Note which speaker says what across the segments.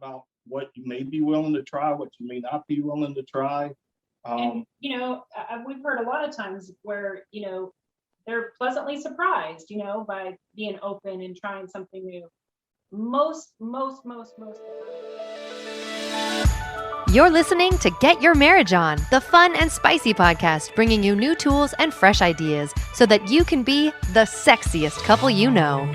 Speaker 1: about what you may be willing to try, what you may not be willing to try.
Speaker 2: And, we've heard a lot of times where, they're pleasantly surprised, by being open and trying something new. Most of the time.
Speaker 3: You're listening to Get Your Marriage On, the fun and spicy podcast bringing you new tools and fresh ideas so that you can be the sexiest couple you know.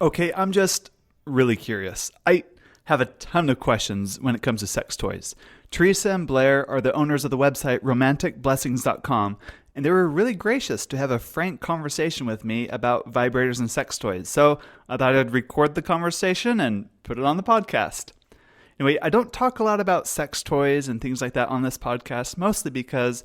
Speaker 4: Okay, I'm just really curious. I have a ton of questions when it comes to sex toys. Teresa and Blair are the owners of the website romanticblessings.com, and they were really gracious to have a frank conversation with me about vibrators and sex toys. So I thought I'd record the conversation and put it on the podcast. Anyway, I don't talk a lot about sex toys and things like that on this podcast, mostly because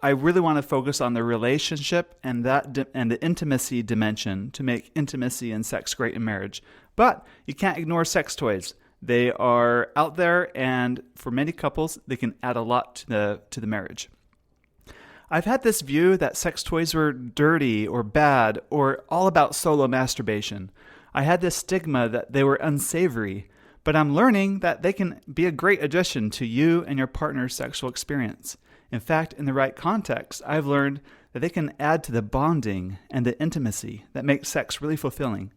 Speaker 4: I really want to focus on the relationship and the intimacy dimension to make intimacy and sex great in marriage. But you can't ignore sex toys. They are out there, and for many couples, they can add a lot to the marriage. I've had this view that sex toys were dirty or bad or all about solo masturbation. I had this stigma that they were unsavory, but I'm learning that they can be a great addition to you and your partner's sexual experience. In fact, in the right context, I've learned that they can add to the bonding and the intimacy that makes sex really fulfilling.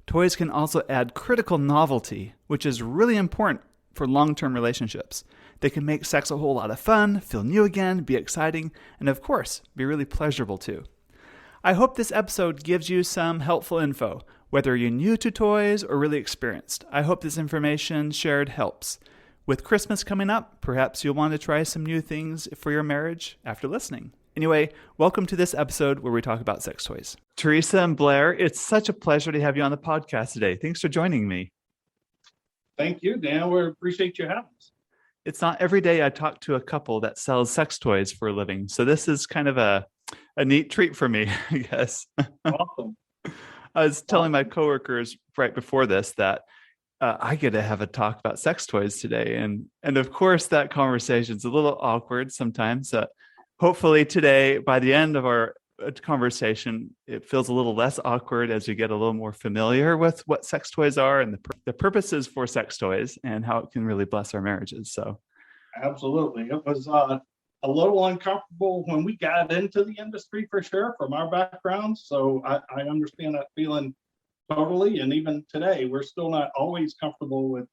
Speaker 4: Toys can also add critical novelty, which is really important for long-term relationships. They can make sex a whole lot of fun, feel new again, be exciting, and of course, be really pleasurable too. I hope this episode gives you some helpful info, whether you're new to toys or really experienced. I hope this information shared helps. With Christmas coming up, perhaps you'll want to try some new things for your marriage after listening. Anyway, welcome to this episode where we talk about sex toys. Teresa and Blair, it's such a pleasure to have you on the podcast today. Thanks for joining me.
Speaker 1: Thank you, Dan. We appreciate you having us.
Speaker 4: It's not every day I talk to a couple that sells sex toys for a living, so this is kind of a neat treat for me, I guess.
Speaker 1: Awesome.
Speaker 4: I was telling my coworkers right before this that I get to have a talk about sex toys today. And of course, that conversation's a little awkward sometimes. Hopefully today, by the end of our conversation, it feels a little less awkward as you get a little more familiar with what sex toys are and the purposes for sex toys and how it can really bless our marriages. So,
Speaker 1: absolutely. It was a little uncomfortable when we got into the industry, for sure, from our backgrounds. So I understand that feeling totally. And even today, we're still not always comfortable with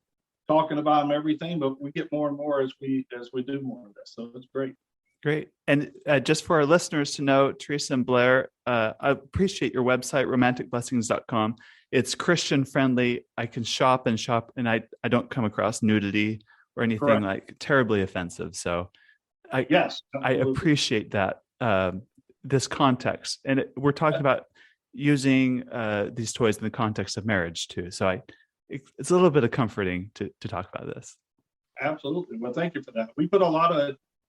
Speaker 1: talking about them, everything, but we get more and more as we do more of this. So it's great.
Speaker 4: Great. And just for our listeners to know, Teresa and Blair, I appreciate your website, romanticblessings.com. It's Christian friendly. I can shop, and I don't come across nudity or anything
Speaker 1: Correct.
Speaker 4: like terribly offensive. So I appreciate that, this context. And we're talking about using these toys in the context of marriage too. So it's a little bit of comforting to talk about this.
Speaker 1: Absolutely. Well, thank you for that.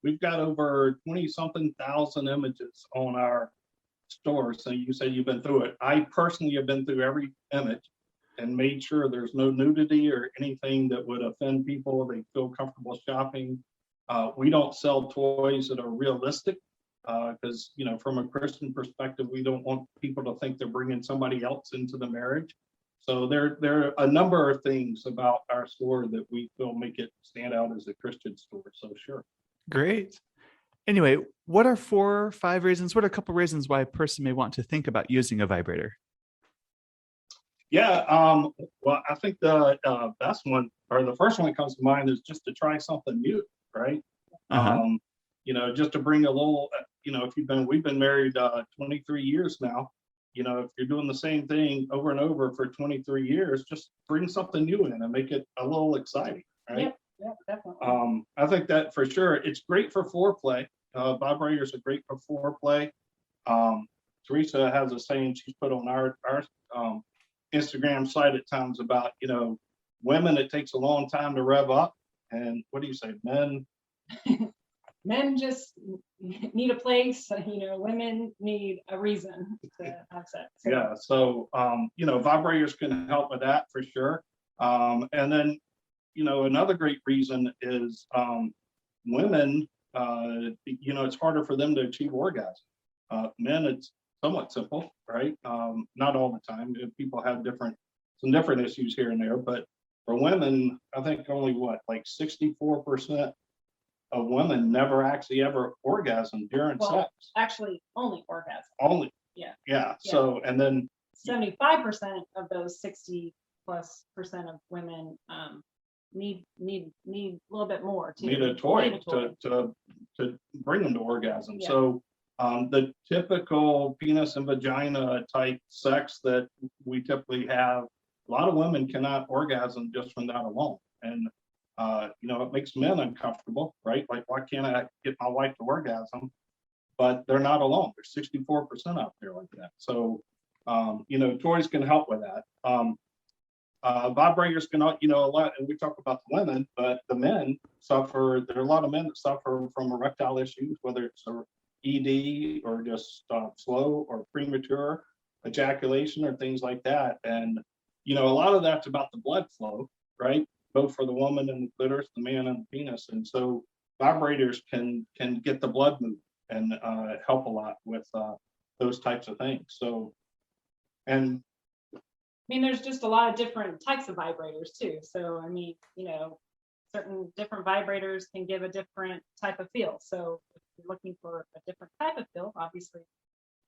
Speaker 1: We've got over 20-something thousand images on our store. So you say you've been through it. I personally have been through every image and made sure there's no nudity or anything that would offend people. They feel comfortable shopping. We don't sell toys that are realistic because, from a Christian perspective, we don't want people to think they're bringing somebody else into the marriage. So there are a number of things about our store that we feel make it stand out as a Christian store. So sure.
Speaker 4: Great. Anyway, what are a couple reasons why a person may want to think about using a vibrator?
Speaker 1: Yeah, well, I think the best one, or the first one that comes to mind, is just to try something new, right?
Speaker 4: Uh-huh.
Speaker 1: Just to bring a little, we've been married 23 years now. If you're doing the same thing over and over for 23 years, just bring something new in and make it a little exciting, right?
Speaker 2: Yeah, definitely.
Speaker 1: I think that for sure. It's great for foreplay. Vibrators are great for foreplay. Teresa has a saying she's put on our Instagram site at times about, women, it takes a long time to rev up. And what do you say, men?
Speaker 2: Men just need a place, women need a reason to have sex.
Speaker 1: Yeah, so, vibrators can help with that for sure. And then, another great reason is women it's harder for them to achieve orgasm. Men, it's somewhat simple, right? Not all the time. People have some different issues here and there, but for women, I think only like 64% of women never actually ever orgasm during sex.
Speaker 2: Actually, only orgasm.
Speaker 1: Only.
Speaker 2: Yeah.
Speaker 1: Yeah. So, and then
Speaker 2: 75% of those 60+% of women need a little bit more to
Speaker 1: need a toy to bring them to orgasm.
Speaker 2: Yeah.
Speaker 1: So the typical penis and vagina type sex that we typically have, a lot of women cannot orgasm just from that alone. And it makes men uncomfortable, right? Like, why can't I get my wife to orgasm? But they're not alone. There's 64% out there like that. So toys can help with that. Vibrators can, a lot, and we talk about the women, but the men suffer. There are a lot of men that suffer from erectile issues, whether it's a ED or just slow or premature ejaculation or things like that. And, a lot of that's about the blood flow, right? Both for the woman and the clitoris, the man and the penis. And so vibrators can get the blood moving and help a lot with those types of things. So, and
Speaker 2: there's just a lot of different types of vibrators too. So, certain different vibrators can give a different type of feel. So if you're looking for a different type of feel, obviously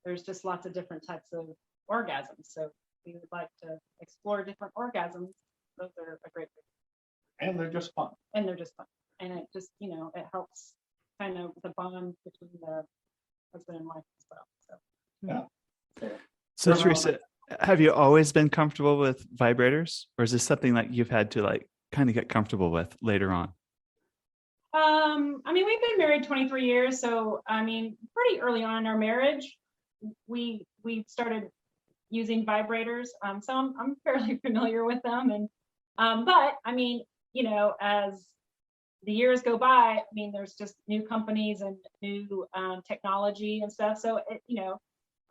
Speaker 2: there's just lots of different types of orgasms. So if you would like to explore different orgasms, those are a great thing.
Speaker 1: And they're just fun.
Speaker 2: And it just, it helps kind of the bond between the husband and wife as well. So
Speaker 1: Yeah.
Speaker 4: So Teresa, have you always been comfortable with vibrators, or is this something that you've had to kind of get comfortable with later on?
Speaker 2: We've been married 23 years, so pretty early on in our marriage, we started using vibrators. So I'm fairly familiar with them, and but as the years go by, there's just new companies and new technology and stuff. So the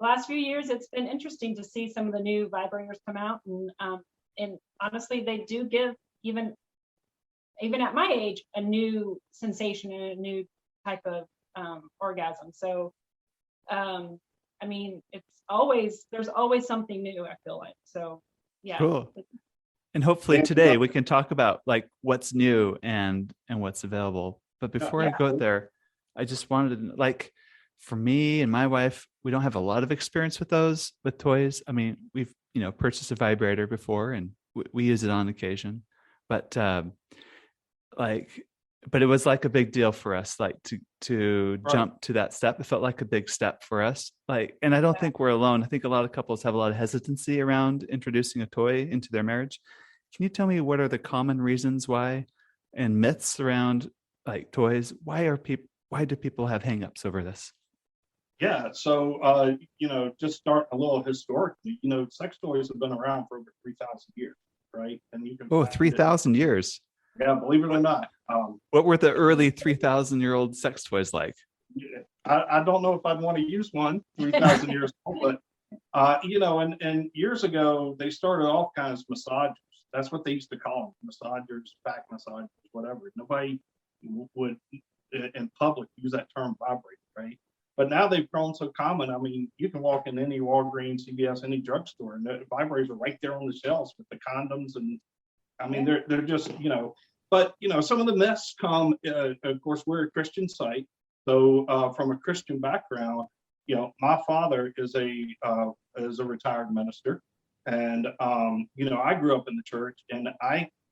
Speaker 2: last few years, it's been interesting to see some of the new vibrators come out, and honestly, they do give even at my age a new sensation and a new type of orgasm. So, there's always something new, I feel like. So, yeah.
Speaker 4: Cool. And hopefully today we can talk about what's new and what's available. But before I go there, I just wanted to for me and my wife, we don't have a lot of experience with toys. We've, purchased a vibrator before and we use it on occasion, but but it was a big deal for us, to jump to that step. It felt like a big step for us. And I don't think we're alone. I think a lot of couples have a lot of hesitancy around introducing a toy into their marriage. Can you tell me what are the common reasons why and myths around toys? Why do people have hangups over this?
Speaker 1: Yeah. So, just start a little historically, sex toys have been around for over 3,000 years, right? And you can
Speaker 4: 3,000 years.
Speaker 1: Yeah, believe it or not.
Speaker 4: What were the early 3,000-year-old sex toys like?
Speaker 1: I don't know if I'd want to use one 3,000 years old, but and years ago they started off kind of as massagers. That's what they used to call them, massagers, back massagers, whatever. Nobody would in public use that term vibrator, right? But now they've grown so common. You can walk in any Walgreens, CVS, any drugstore, and the vibrators are right there on the shelves with the condoms, and they're just But some of the myths come. Of course, we're a Christian site, so from a Christian background, my father is a retired minister, and I grew up in the church, and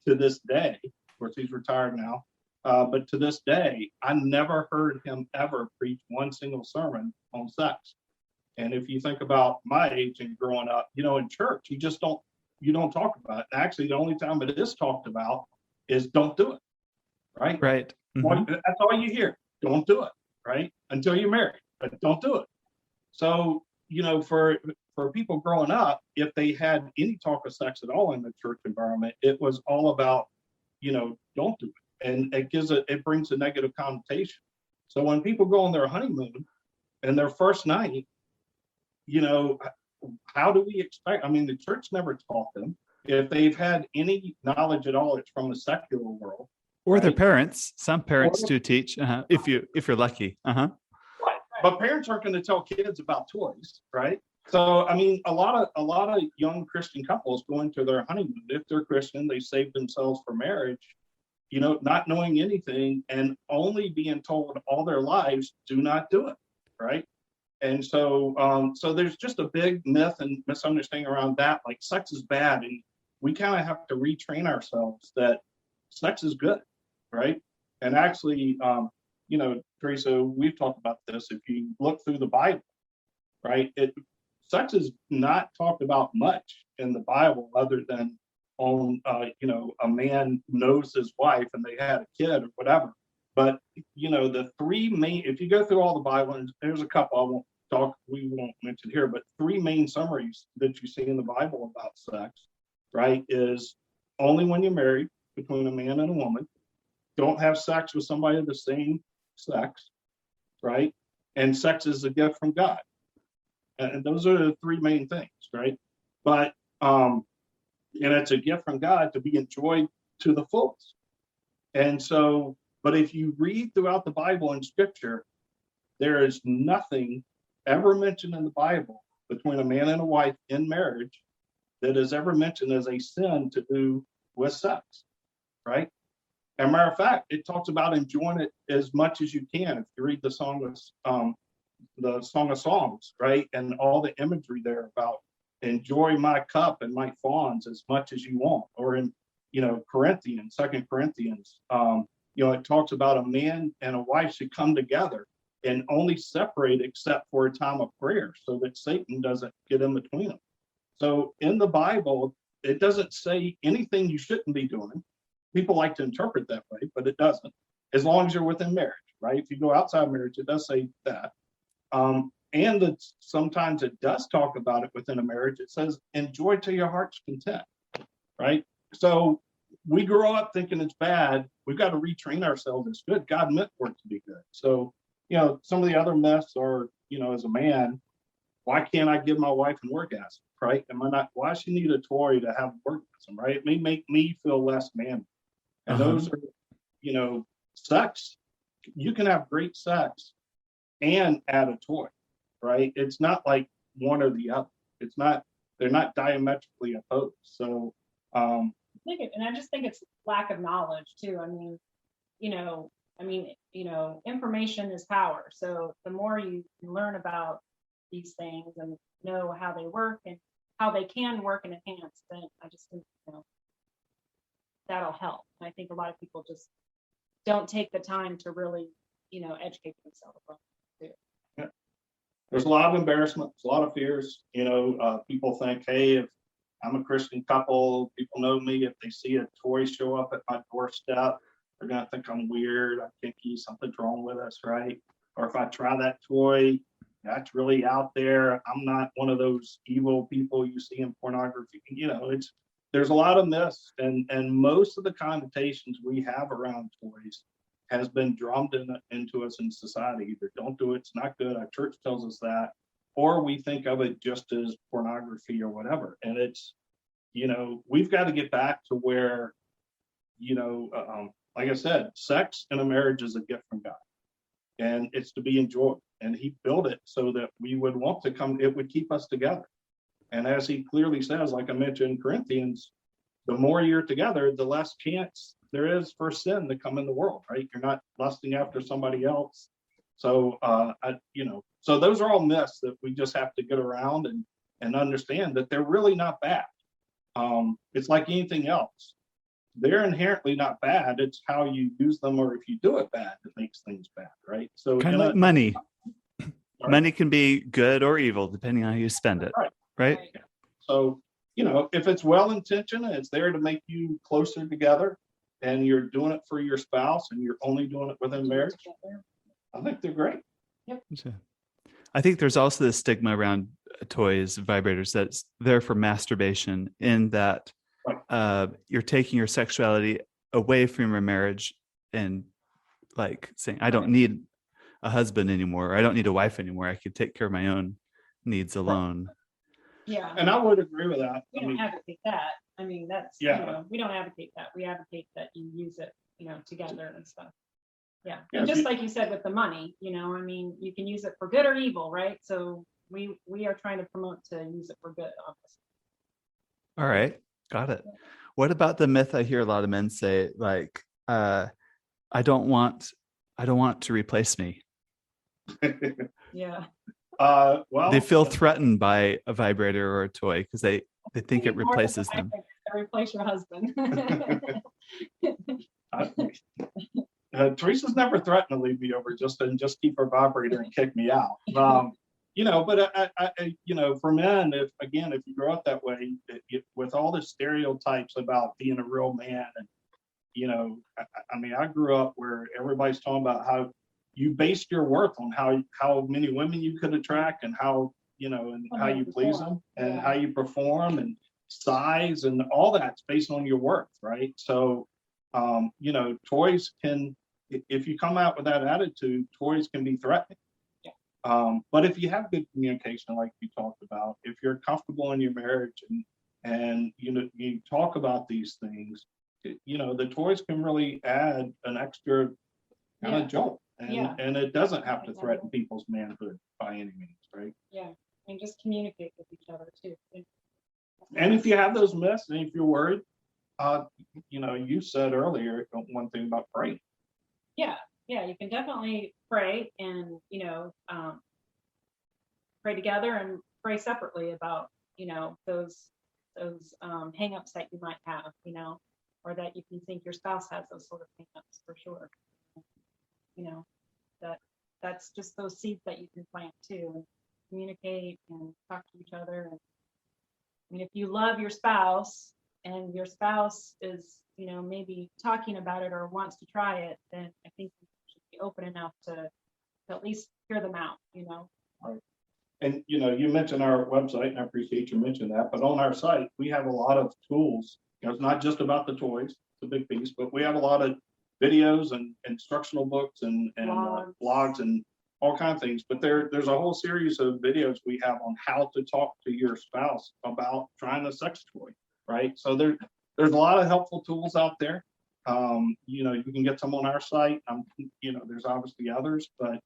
Speaker 1: to this day, of course, he's retired now. But to this day, I never heard him ever preach one single sermon on sex. And if you think about my age and growing up, in church, you don't talk about it. Actually, the only time it is talked about is don't do it, right?
Speaker 4: Right.
Speaker 1: Mm-hmm. That's all you hear. Don't do it, right? Until you're married, but don't do it. So, for people growing up, if they had any talk of sex at all in the church environment, it was all about, don't do it. And it brings a negative connotation. So when people go on their honeymoon and their first night, how do we expect? The church never taught them. If they've had any knowledge at all, it's from the secular world.
Speaker 4: Or their
Speaker 1: right?
Speaker 4: parents. Some parents
Speaker 1: Or-
Speaker 4: do teach, if you're lucky.
Speaker 1: Right. But parents aren't going to tell kids about toys, right? So I mean, a lot of young Christian couples go into their honeymoon. If they're Christian, they save themselves for marriage, not knowing anything and only being told all their lives, do not do it, right? And so there's just a big myth and misunderstanding around that, like sex is bad, and we kind of have to retrain ourselves that sex is good, right? And actually, Teresa, we've talked about this. If you look through the Bible, right, sex is not talked about much in the Bible, other than a man knows his wife and they had a kid or whatever. But the three main, if you go through all the Bible, and there's a couple we won't mention here, but three main summaries that you see in the Bible about sex, right, is only when you're married, between a man and a woman. Don't have sex with somebody of the same sex, right? And sex is a gift from God. And those are the three main things, right? But and it's a gift from God to be enjoyed to the fullest. And so, but if you read throughout the Bible and Scripture, there is nothing ever mentioned in the Bible between a man and a wife in marriage that is ever mentioned as a sin to do with sex, right? As a matter of fact, it talks about enjoying it as much as you can. If you read the Song of Songs, right, and all the imagery there about enjoy my cup and my fawns as much as you want, or in Corinthians, 2 Corinthians, it talks about a man and a wife should come together and only separate except for a time of prayer, so that Satan doesn't get in between them. So in the Bible, it doesn't say anything you shouldn't be doing. People like to interpret that way, but it doesn't, as long as you're within marriage, right? If you go outside marriage, it does say that. And that sometimes it does talk about it within a marriage. It says, enjoy to your heart's content, right? So we grow up thinking it's bad. We've got to retrain ourselves. It's good. God meant for it to be good. So, some of the other myths are, as a man, why can't I give my wife an orgasm, right? Why does she need a toy to have an orgasm, right? It may make me feel less manly. And those are, sex. You can have great sex and add a toy, right? It's not like one or the other. They're not diametrically opposed. So,
Speaker 2: I just think it's lack of knowledge too. Information is power. So the more you learn about these things and know how they work and how they can work and enhance, then I just think, that'll help. And I think a lot of people just don't take the time to really, educate themselves on it too.
Speaker 1: Yeah. There's a lot of embarrassment, a lot of fears. People think, hey, if I'm a Christian couple, people know me. If they see a toy show up at my doorstep, they're going to think I'm weird, I'm kinky, something's wrong with us, right? Or if I try that toy, that's really out there. I'm not one of those evil people you see in pornography. There's a lot of myths, and most of the connotations we have around toys has been drummed into us in society. Either don't do it, it's not good, our church tells us that, or we think of it just as pornography or whatever. And it's, we've got to get back to where, like I said, sex in a marriage is a gift from God, and it's to be enjoyed. And He built it so that we would want to come, it would keep us together. And as He clearly says, like I mentioned in Corinthians, the more you're together, the less chance there is for sin to come in the world, right? You're not lusting after somebody else. So, so those are all myths that we just have to get around and understand that they're really not bad. It's like anything else. They're inherently not bad. It's how you use them, or if you do it bad, that makes things bad, right? So
Speaker 4: kind of like money. Money can be good or evil depending on how you spend it, right?
Speaker 1: So, if it's well-intentioned and it's there to make you closer together, and you're doing it for your spouse and you're only doing it within marriage, I think they're great.
Speaker 2: Yep.
Speaker 4: I think there's also the stigma around toys, vibrators, that's there for masturbation, in that you're taking your sexuality away from your marriage and like saying, I don't need a husband anymore, or I don't need a wife anymore. I could take care of my own needs alone.
Speaker 2: Yeah.
Speaker 1: And I would agree with that.
Speaker 2: We don't advocate that. That's, we don't advocate that. We advocate that you use it together and stuff. Yeah.
Speaker 1: Yeah,
Speaker 2: And just like you said with the money, I mean, you can use it for good or evil, right? So we are trying to promote to use it for good, obviously.
Speaker 4: All right. Got it. What about the myth I hear a lot of men say, like, I don't want to replace me.
Speaker 2: Yeah.
Speaker 1: Well,
Speaker 4: They feel threatened by a vibrator or a toy because they think it replaces them.
Speaker 2: Replace your husband.
Speaker 1: Teresa's never threatened to leave me over just keep her vibrator and kick me out. But for men, if you grow up that way, with all the stereotypes about being a real man, and I grew up where everybody's talking about how you based your worth on how many women you could attract and how how you please them and how you perform and size and all that's based on your worth, right? So, toys can, if you come out with that attitude, toys can be threatening. But if you have good communication, like you talked about, if you're comfortable in your marriage and you talk about these things, the toys can really add an extra kind of jolt, and it doesn't have to threaten people's manhood by any means, right?
Speaker 2: Yeah, and just communicate with each other too.
Speaker 1: And if you have those myths, and if you're worried, you said earlier one thing about praying.
Speaker 2: Yeah, you can definitely pray and pray together and pray separately about those hang-ups that you might have, or that you can think your spouse has those sort of hang-ups for sure. That's just those seeds that you can plant too, and communicate and talk to each other. And I mean, if you love your spouse and your spouse is maybe talking about it or wants to try it, then I think you should be open enough to at least hear them out.
Speaker 1: Right. And you mentioned our website, and I appreciate you mentioning that. But on our site, we have a lot of tools. It's not just about the toys; it's a big piece, but we have a lot of videos and instructional books and blogs and all kinds of things. But there's a whole series of videos we have on how to talk to your spouse about trying a sex toy, right? So there's a lot of helpful tools out there. You can get some on our site. There's obviously others, but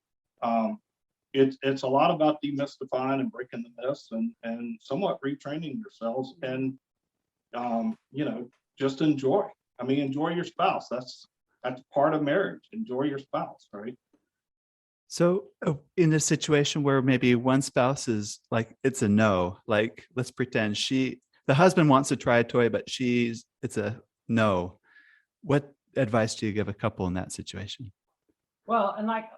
Speaker 1: it's a lot about demystifying and breaking the myths and somewhat retraining yourselves and just enjoy. Enjoy your spouse. That's part of marriage. Enjoy your spouse, right?
Speaker 4: So in a situation where maybe one spouse is like, it's a no, like let's pretend the husband wants to try a toy, but it's a no. What advice do you give a couple in that situation?
Speaker 2: Well,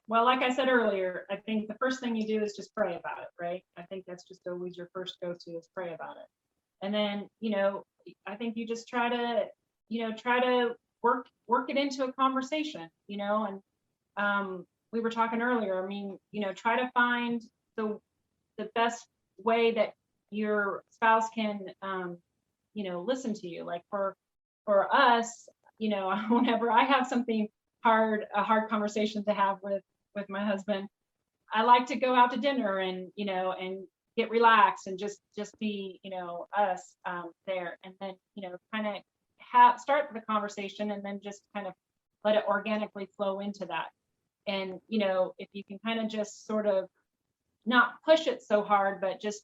Speaker 2: like I said earlier, I think the first thing you do is just pray about it, right? I think that's just always your first go-to is pray about it. And then, I think you just try to work it into a conversation, and we were talking earlier, try to find the best way that your spouse can, listen to you. Like for us, whenever I have something a hard conversation to have with my husband, I like to go out to dinner and get relaxed and just be us there, and then kind of start the conversation and then just kind of let it organically flow into that. And if you can kind of just sort of not push it so hard, but just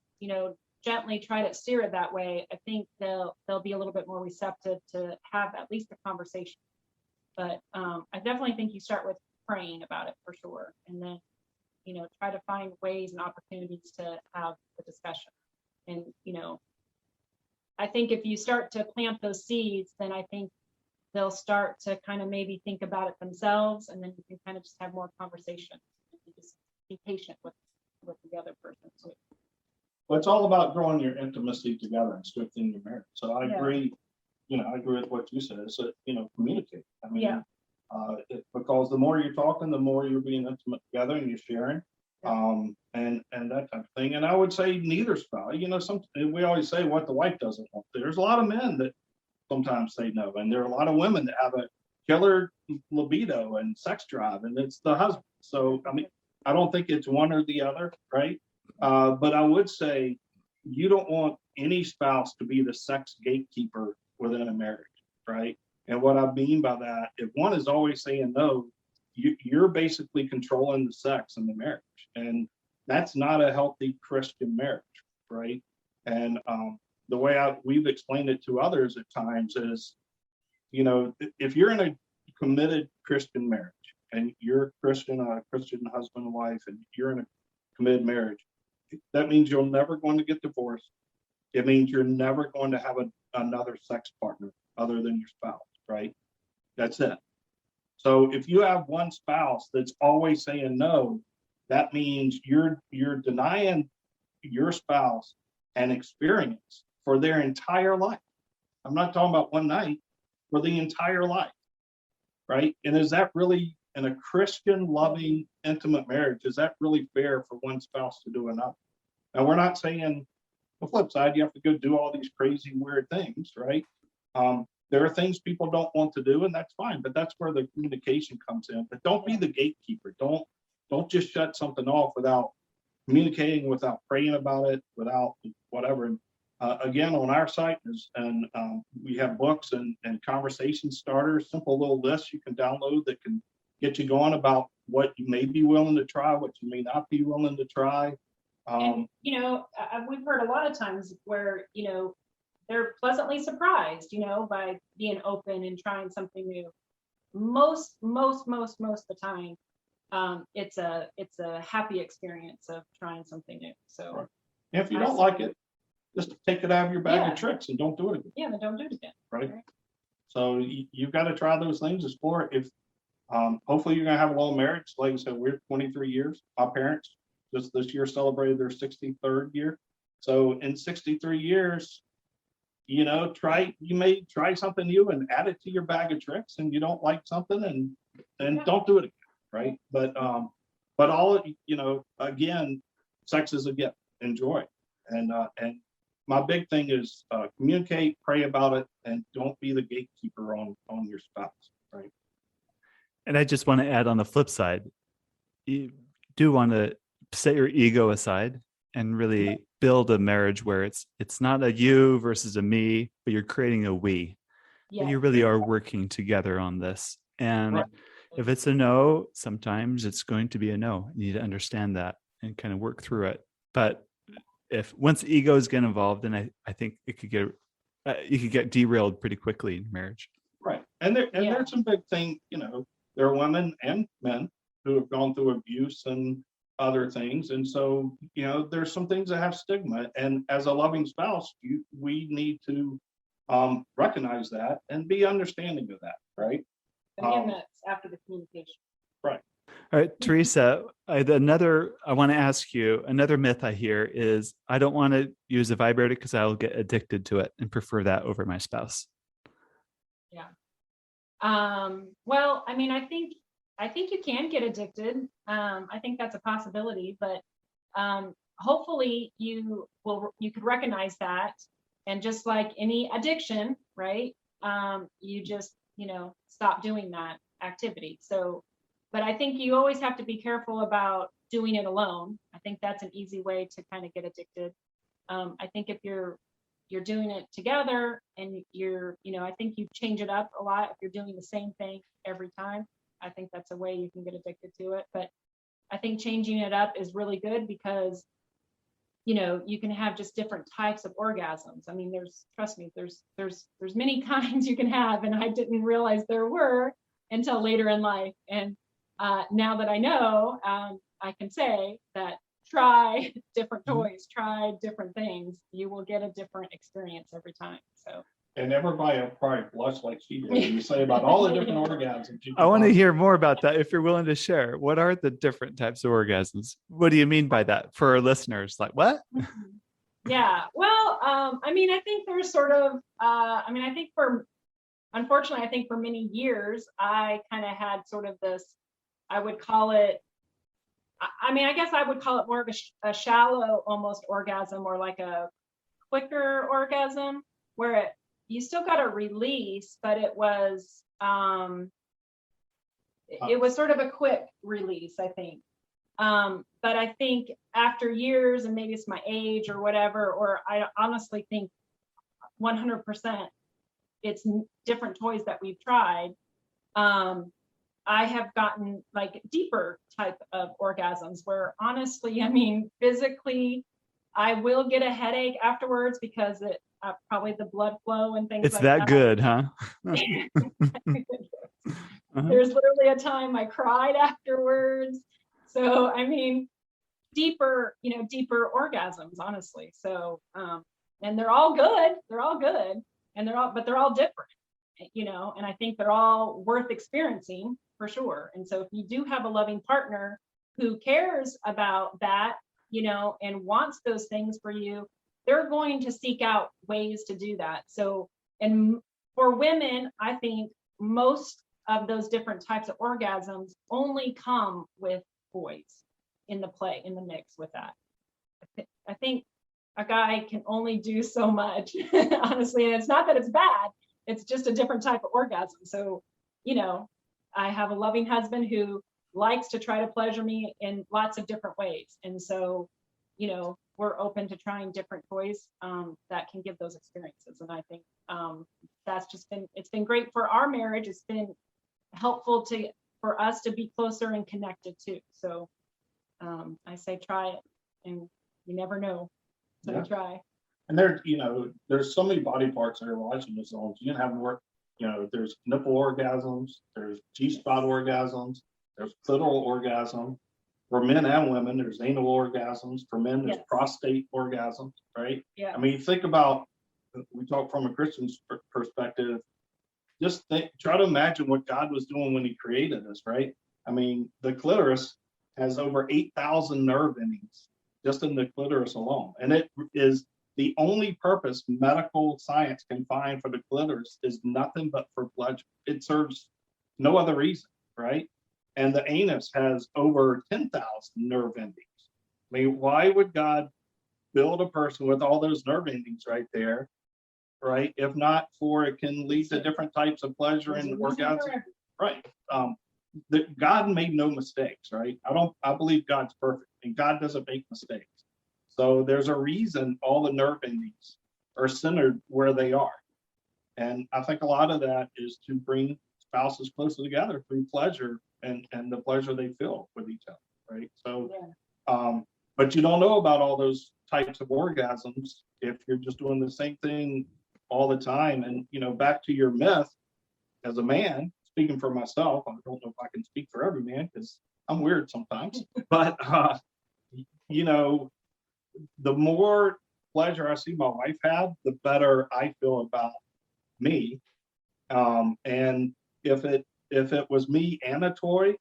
Speaker 2: gently try to steer it that way, I think they'll be a little bit more receptive to have at least a conversation. But I definitely think you start with praying about it for sure, and then try to find ways and opportunities to have the discussion. And I think if you start to plant those seeds, then I think they'll start to kind of maybe think about it themselves, and then you can kind of just have more conversation and just be patient with the other person too.
Speaker 1: Well, it's all about growing your intimacy together and strengthening your marriage. So I agree. I agree with what you said. So communicate. Because the more you're talking, the more you're being intimate together and you're sharing, and that type of thing. And I would say neither spouse. We always say what the wife doesn't want. There's a lot of men that sometimes say no, and there are a lot of women that have a killer libido and sex drive, and it's the husband. So I don't think it's one or the other, right? But I would say you don't want any spouse to be the sex gatekeeper within a marriage, right? And what I mean by that, if one is always saying no, you're basically controlling the sex in the marriage. And that's not a healthy Christian marriage, right? And the way we've explained it to others at times is, if you're in a committed Christian marriage and you're a Christian husband and wife, and you're in a committed marriage, that means you're never going to get divorced. It means you're never going to have another sex partner other than your spouse, right? That's it. So if you have one spouse that's always saying no, that means you're denying your spouse an experience for their entire life. I'm not talking about one night, for the entire life, right? And is that really, in a Christian, loving, intimate marriage, is that really fair for one spouse to do another? Now, we're not saying the flip side, you have to go do all these crazy, weird things, right? There are things people don't want to do, and that's fine, but that's where the communication comes in. But don't be the gatekeeper. Don't just shut something off without communicating, without praying about it, without whatever. Again, on our site, we have books and conversation starters, simple little lists you can download that can get you going about what you may be willing to try, what you may not be willing to try.
Speaker 2: And, we've heard a lot of times where, they're pleasantly surprised, by being open and trying something new. Most of the time, it's a happy experience of trying something new. So
Speaker 1: right. If you don't like it, just take it out of your bag of tricks and don't do it again.
Speaker 2: Yeah, then don't do it again.
Speaker 1: Right. So you've got to try those things, explore it. If hopefully you're going to have a long marriage. Like I said, we're 23 years. My parents just this year celebrated their 63rd year. So in 63 years, you may try something new and add it to your bag of tricks, and you don't like something and don't do it again. Right. But all, again, sex is a gift. Enjoy it. And my big thing is communicate, pray about it, and don't be the gatekeeper on your spouse. Right.
Speaker 4: And I just want to add, on the flip side, you do want to set your ego aside and really build a marriage where it's not a you versus a me, but you're creating a we.
Speaker 2: Yeah.
Speaker 4: You really are working together on this. And if it's a no, sometimes it's going to be a no. You need to understand that and kind of work through it. But if once egos get involved, then I think it could get you could get derailed pretty quickly in marriage.
Speaker 1: Right. And there's some big thing, there are women and men who have gone through abuse and other things. And so, there's some things that have stigma. And as a loving spouse, we need to recognize that and be understanding of that. Right.
Speaker 2: Again, that's after the communication.
Speaker 1: Right.
Speaker 4: All right, Teresa, I want to ask you, another myth I hear is I don't want to use a vibrator because I'll get addicted to it and prefer that over my spouse.
Speaker 2: Yeah. Well, I mean, I think you can get addicted. I think that's a possibility, but hopefully you could recognize that, and just like any addiction, right? You just, stop doing that activity. So, but I think you always have to be careful about doing it alone. I think that's an easy way to kind of get addicted. I think if you're doing it together and I think you change it up a lot. If you're doing the same thing every time, I think that's a way you can get addicted to it. But I think changing it up is really good because, you can have just different types of orgasms. I mean, trust me, there's many kinds you can have, and I didn't realize there were until later in life. And now that I know, I can say that try different toys, try different things. You will get a different experience every time. So.
Speaker 1: And everybody will probably blush like she did when you say about all the different orgasms.
Speaker 4: I want to hear more about that if you're willing to share. What are the different types of orgasms? What do you mean by that for our listeners? Like what?
Speaker 2: Yeah, well, I mean, I think there's sort of, unfortunately, I think for many years, I kind of had sort of this, I would call it, I guess I would call it more of a shallow almost orgasm, or like a quicker orgasm, where you still got a release, but it was sort of a quick release, I think. But I think after years, and maybe it's my age or whatever, or I honestly think 100%, it's different toys that we've tried, I have gotten like deeper type of orgasms where honestly, I mean, physically, I will get a headache afterwards because it probably the blood flow and things
Speaker 4: It's
Speaker 2: like
Speaker 4: that good, huh?
Speaker 2: There's literally a time I cried afterwards. So, I mean, deeper orgasms, honestly. So, and they're all good. And but they're all different, and I think they're all worth experiencing for sure. And so if you do have a loving partner who cares about that, and wants those things for you, they're going to seek out ways to do that. So, and for women, I think most of those different types of orgasms only come with boys in the mix with that. I think a guy can only do so much, honestly, and it's not that it's bad, it's just a different type of orgasm. So, I have a loving husband who likes to try to pleasure me in lots of different ways. And so, we're open to trying different toys that can give those experiences. And I think it's been great for our marriage. It's been helpful for us to be closer and connected too. So I say try it, and you never know. So
Speaker 1: Yeah.
Speaker 2: try.
Speaker 1: And there's so many body parts that are erogenous zones. You can have more, there's nipple orgasms, there's G-spot orgasms, there's clitoral orgasm. For men and women, there's anal orgasms. For men, there's prostate orgasms, right?
Speaker 2: Yeah.
Speaker 1: I mean, think about, we talk from a Christian perspective, try to imagine what God was doing when he created us, right? I mean, the clitoris has over 8,000 nerve endings just in the clitoris alone. And it is the only purpose medical science can find for the clitoris is nothing but for pleasure. It serves no other reason, right? And the anus has over 10,000 nerve endings. I mean, why would God build a person with all those nerve endings right there, right? If not for it can lead to different types of pleasure and orgasm, right? God made no mistakes, right? I believe God's perfect, and God doesn't make mistakes. So there's a reason all the nerve endings are centered where they are. And I think a lot of that is to bring spouses closer together through pleasure and the pleasure they feel with each other, right? So, but you don't know about all those types of orgasms if you're just doing the same thing all the time. And, back to your myth, as a man, speaking for myself, I don't know if I can speak for every man because I'm weird sometimes, but, the more pleasure I see my wife have, the better I feel about me. And if it was me and a toy,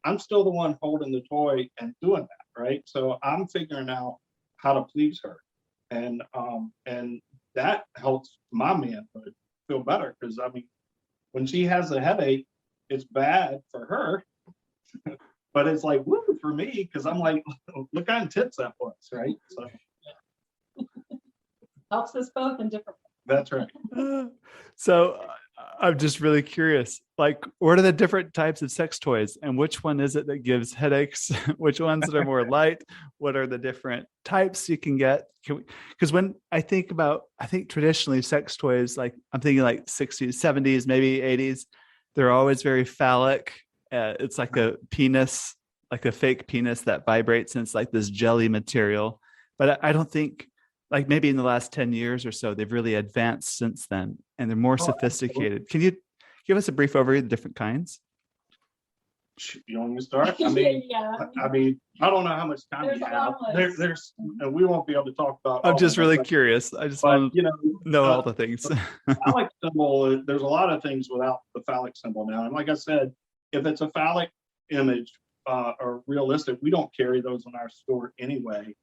Speaker 1: I'm still the one holding the toy and doing that, right? So I'm figuring out how to please her, and that helps my manhood feel better because I mean, when she has a headache, it's bad for her, but it's like woo for me because I'm like, look how intense that was, right? So
Speaker 2: helps us both in different ways.
Speaker 1: That's right.
Speaker 4: So I'm just really curious, like, what are the different types of sex toys and which one is it that gives headaches? Which ones that are more light? What are the different types you can get? Because when I think traditionally sex toys, like I'm thinking like 60s, 70s, maybe 80s, they're always very phallic. It's like a penis, like a fake penis that vibrates and it's like this jelly material. But I don't think, like maybe in the last 10 years or so, they've really advanced since then and they're more sophisticated. Can you give us a brief overview of the different kinds?
Speaker 1: You want me to start? I mean,
Speaker 2: Yeah.
Speaker 1: I mean, I don't know how much time you have. There's, we won't be able to talk about.
Speaker 4: I'm just really curious. I just want to know all the things.
Speaker 1: Phallic symbol, there's a lot of things without the phallic symbol now. And like I said, if it's a phallic image or realistic, we don't carry those in our store anyway.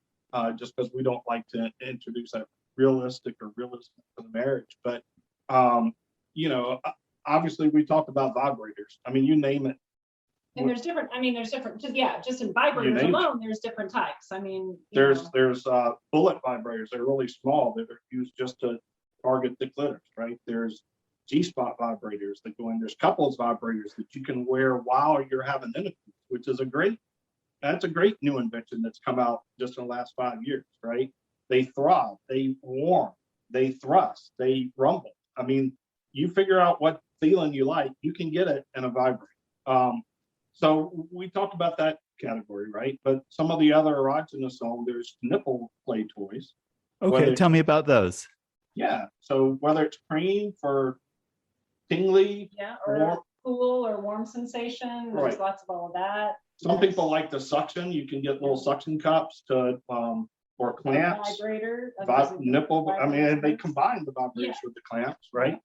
Speaker 1: Just because we don't like to introduce that realistic to the marriage. But, obviously we talked about vibrators. I mean, you name it.
Speaker 2: And there's different, just in vibrators alone, there's different types. I mean,
Speaker 1: there's bullet vibrators. They're really small. They're used just to target the clitoris, right? There's G-spot vibrators that go in. There's couples vibrators that you can wear while you're having intercourse, which is that's a great new invention that's come out just in the last 5 years, right? They throb, they warm, they thrust, they rumble. I mean, you figure out what feeling you like, you can get it in a vibrator. So we talked about that category, right? But some of the other erogenous zone, there's nipple play toys.
Speaker 4: Okay, tell me about those.
Speaker 1: Yeah. So whether it's cream for tingly,
Speaker 2: or cool or warm sensation, there's lots of all of that.
Speaker 1: Some people like the suction. You can get little suction cups to or clamps.
Speaker 2: Vibrator.
Speaker 1: Nipple. I mean, they combine the vibrators with the clamps, right?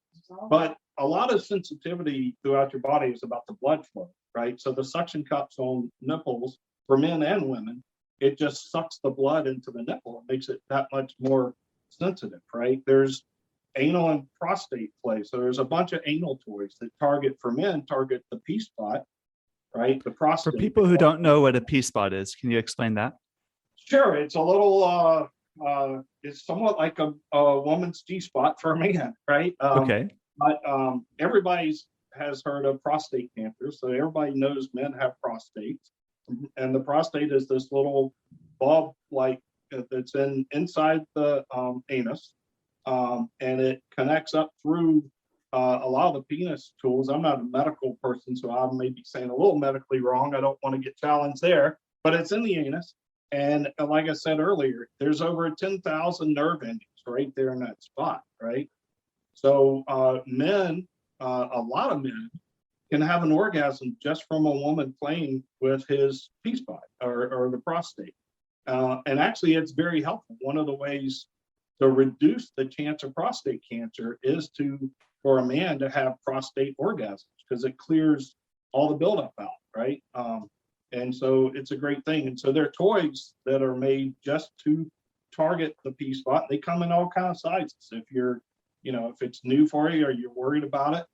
Speaker 1: But a lot of sensitivity throughout your body is about the blood flow, right? So the suction cups on nipples for men and women, it just sucks the blood into the nipple. It makes it that much more sensitive, right? There's anal and prostate play. So there's a bunch of anal toys that target the P spot, right? The prostate.
Speaker 4: For people who don't know what a P spot is, can you explain that?
Speaker 1: Sure. It's a little, it's somewhat like a woman's G spot for a man, right?
Speaker 4: Okay.
Speaker 1: But everybody has heard of prostate cancer. So everybody knows men have prostates. And the prostate is this little bulb like that's inside the anus. And it connects up through a lot of the penis tools. I'm not a medical person, so I may be saying a little medically wrong. I don't want to get challenged there, but it's in the anus. And like I said earlier, there's over 10,000 nerve endings right there in that spot, right? So men, a lot of men can have an orgasm just from a woman playing with his P spot or the prostate. And actually, it's very helpful. One of the ways to reduce the chance of prostate cancer is for a man to have prostate orgasms because it clears all the buildup out, right? And so it's a great thing. And so there are toys that are made just to target the P spot. They come in all kinds of sizes. If if it's new for you or you're worried about it,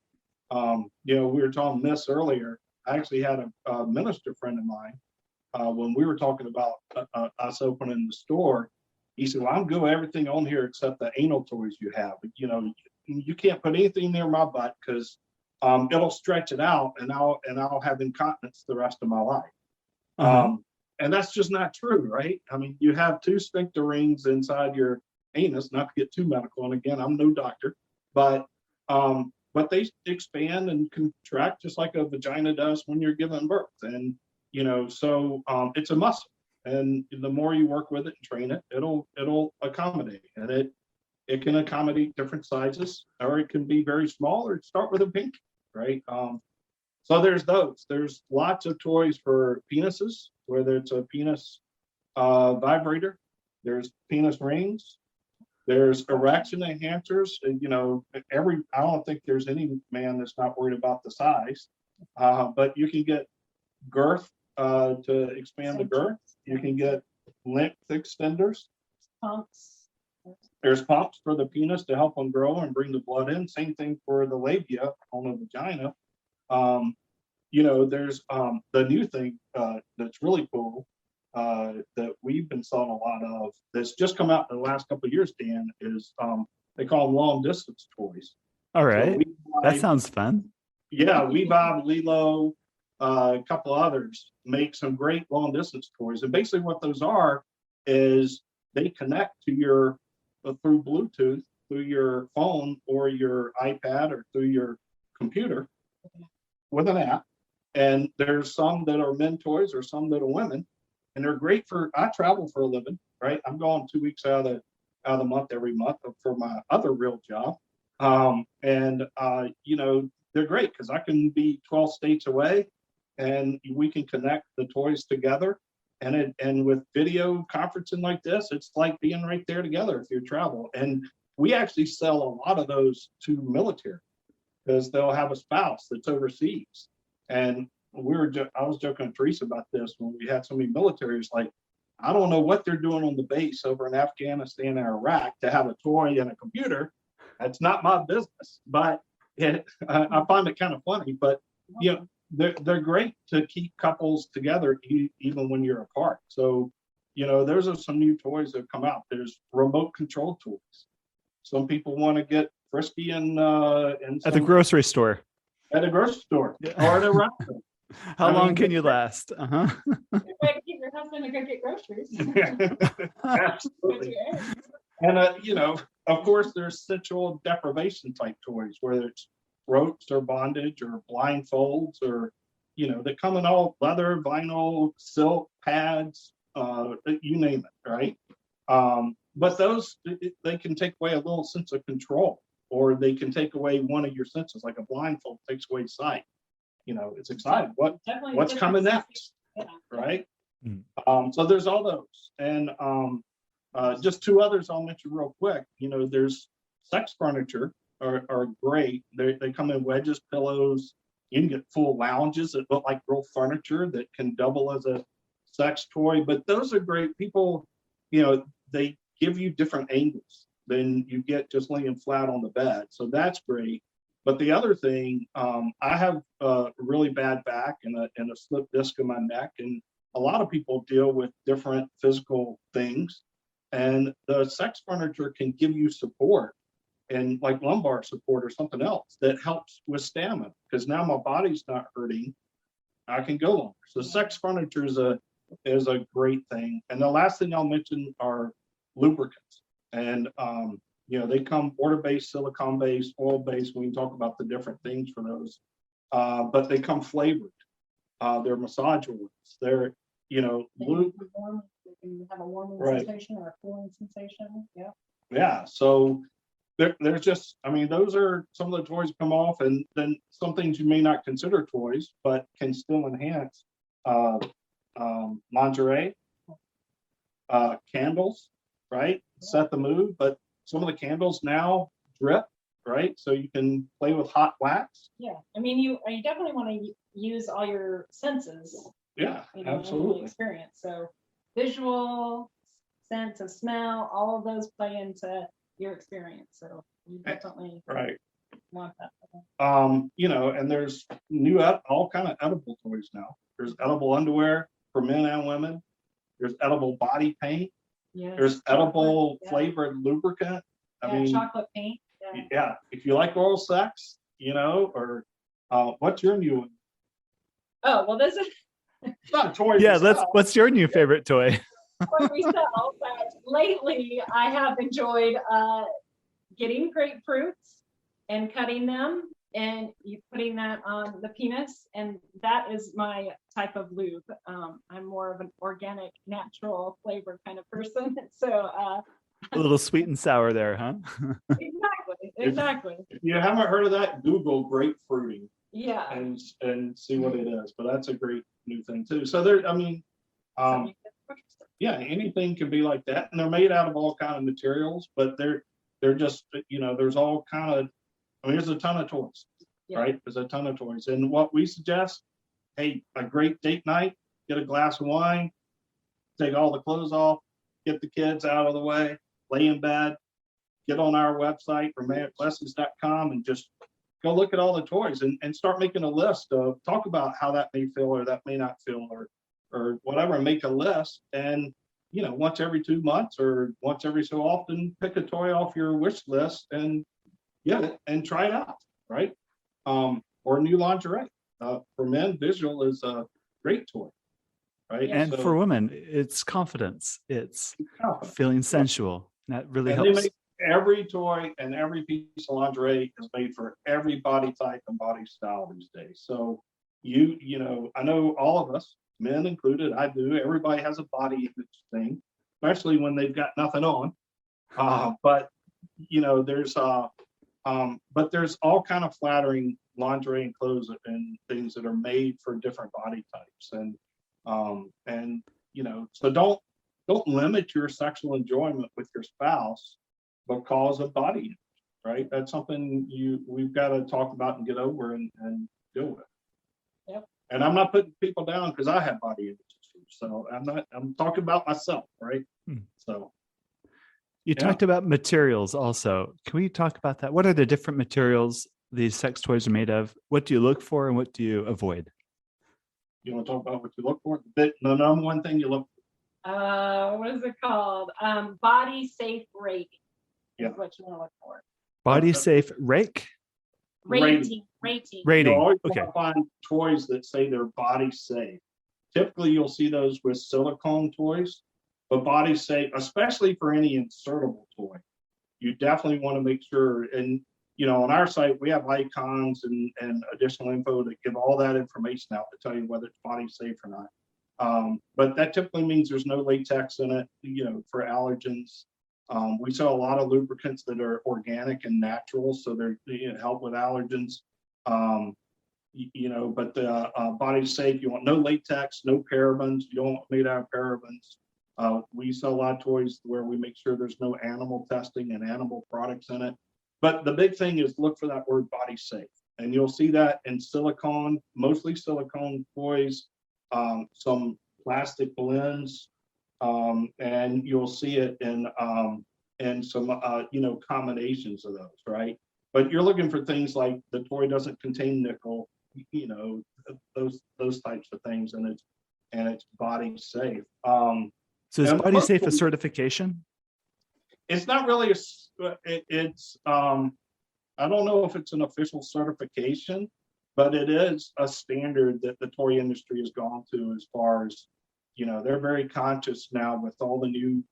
Speaker 1: we were talking this earlier. I actually had a minister friend of mine when we were talking about us opening the store. He said, "Well, I'm good with everything on here except the anal toys you have. You can't put anything near my butt because it'll stretch it out, and I'll have incontinence the rest of my life." And that's just not true, right? I mean, you have two sphincter rings inside your anus. Not to get too medical, and again, I'm no doctor, but they expand and contract just like a vagina does when you're giving birth, and so it's a muscle. And the more you work with it and train it, it'll accommodate. And it can accommodate different sizes, or it can be very small, or start with a pinky, right? So there's those. There's lots of toys for penises, whether it's a penis vibrator. There's penis rings. There's erection enhancers. I don't think there's any man that's not worried about the size, but you can get girth to expand the girth. You can get length extenders.
Speaker 2: Pumps.
Speaker 1: There's pumps for the penis to help them grow and bring the blood in. Same thing for the labia on the vagina. There's the new thing that's really cool that we've been selling a lot of that's just come out in the last couple of years, Dan, is they call them long distance toys.
Speaker 4: All right. That sounds fun.
Speaker 1: Yeah, Bob, Lilo, a couple others make some great long distance toys. And basically what those are is they connect to through Bluetooth, through your phone or your iPad or through your computer with an app. And there's some that are men toys or some that are women. And they're great I travel for a living, right? I'm going 2 weeks out of the month every month for my other real job. They're great because I can be 12 states away and we can connect the toys together. And with video conferencing like this, it's like being right there together if you travel. And we actually sell a lot of those to military because they'll have a spouse that's overseas. And I was joking with Teresa about this when we had so many militaries. Like, I don't know what they're doing on the base over in Afghanistan and Iraq to have a toy and a computer. That's not my business, but I find it kind of funny. But they're great to keep couples together even when you're apart. So those are some new toys that have come out. There's remote control tools. Some people want to get frisky and
Speaker 4: at the grocery store.
Speaker 1: At a grocery store or at a restaurant.
Speaker 4: How long can you last?
Speaker 2: Keep your husband to go get groceries.
Speaker 1: Absolutely. And of course, there's sexual deprivation type toys, whether it's ropes or bondage or blindfolds or, they come in all leather, vinyl, silk, pads, you name it, right? But those, they can take away a little sense of control, or they can take away one of your senses, like a blindfold takes away sight. It's exciting. What's coming next, right? So there's all those. And just two others I'll mention real quick. There's sex furniture are great. They come in wedges, pillows. You can get full lounges that look like real furniture that can double as a sex toy. But those are great. People, they give you different angles than you get just laying flat on the bed. So that's great. But the other thing, I have a really bad back and a slip disc in my neck, and a lot of people deal with different physical things. And the sex furniture can give you support, and like lumbar support or something else that helps with stamina, because now my body's not hurting, I can go longer. So sex furniture is a great thing. And the last thing I'll mention are lubricants. And they come water-based, silicone-based, oil-based. We can talk about the different things for those, but they come flavored. They're massage oils. They're lube.
Speaker 2: They can have a warming sensation or a cooling sensation. Yeah.
Speaker 1: Yeah. So there's just, those are some of the toys that come off, and then some things you may not consider toys, but can still enhance lingerie, candles, right? Set the mood. But some of the candles now drip, right? So you can play with hot wax.
Speaker 2: Yeah. You definitely want to use all your senses.
Speaker 1: Yeah, absolutely.
Speaker 2: Experience. So visual, sense of smell, all of those play into your experience. So you definitely want that.
Speaker 1: And there's all kind of edible toys now. There's edible underwear for men and women. There's edible body paint.
Speaker 2: Yes.
Speaker 1: There's edible flavored lubricant.
Speaker 2: Chocolate paint.
Speaker 1: Yeah. If you like oral sex, or what's your new one?
Speaker 2: Oh, well, this is
Speaker 1: it's not a toy.
Speaker 4: Yeah, what's your new favorite toy?
Speaker 2: Toy we sell, but lately I have enjoyed getting grapefruits and cutting them and you putting that on the penis, and that is my type of lube. I'm more of an organic, natural flavor kind of person. So
Speaker 4: a little sweet and sour there, huh?
Speaker 2: Exactly.
Speaker 1: If you haven't heard of that, Google grapefruiting.
Speaker 2: Yeah.
Speaker 1: And see what it is. But that's a great new thing too. So there, anything can be like that, and they're made out of all kind of materials, but they're just, there's all kind of, there's a ton of toys, right? There's a ton of toys. And what we suggest, hey, a great date night, get a glass of wine, take all the clothes off, get the kids out of the way, lay in bed, get on our website, romanticblessings.com, and just go look at all the toys and start making a list of, talk about how that may feel or that may not feel or whatever, make a list. And, once every 2 months or once every so often, pick a toy off your wish list and get it and try it out, right? Or new lingerie. For men, visual is a great toy, right?
Speaker 4: And for women, it's confidence. It's feeling sensual. That really helps.
Speaker 1: Every toy and every piece of lingerie is made for every body type and body style these days. So I know all of us, men included, I do. Everybody has a body image thing, especially when they've got nothing on. But there's all kind of flattering lingerie and clothes and things that are made for different body types. So don't limit your sexual enjoyment with your spouse because of body image, right? That's something we've got to talk about and get over and deal with.
Speaker 2: Yep.
Speaker 1: And I'm not putting people down because I have body image issues. So I'm talking about myself, right? So
Speaker 4: you talked about materials also. Can we talk about that? What are the different materials these sex toys are made of? What do you look for and what do you avoid?
Speaker 1: You want to talk about what you look for? The number one thing you look
Speaker 2: for? What is it called? Body safe rating.
Speaker 1: Yeah.
Speaker 2: Is what you want to look for.
Speaker 4: Body safe rake?
Speaker 2: Rating.
Speaker 1: You always want to find toys that say they're body safe. Typically, you'll see those with silicone toys, but body safe, especially for any insertable toy. you definitely want to make sure, and on our site, we have icons and additional info to give all that information out to tell you whether it's body safe or not. But that typically means there's no latex in it, for allergens. We sell a lot of lubricants that are organic and natural, so they help with allergens. But the body safe, you want no latex, no parabens. You don't want made out of parabens. We sell a lot of toys where we make sure there's no animal testing and animal products in it. But the big thing is look for that word body safe. And you'll see that in silicone, mostly silicone toys, some plastic blends, and you'll see it in some, combinations of those, right? But you're looking for things like the toy doesn't contain nickel, those types of things, and it's body safe.
Speaker 4: So is body safe a certification?
Speaker 1: It's not really it's I don't know if it's an official certification, but it is a standard that the toy industry has gone to as far as, they're very conscious now with all the new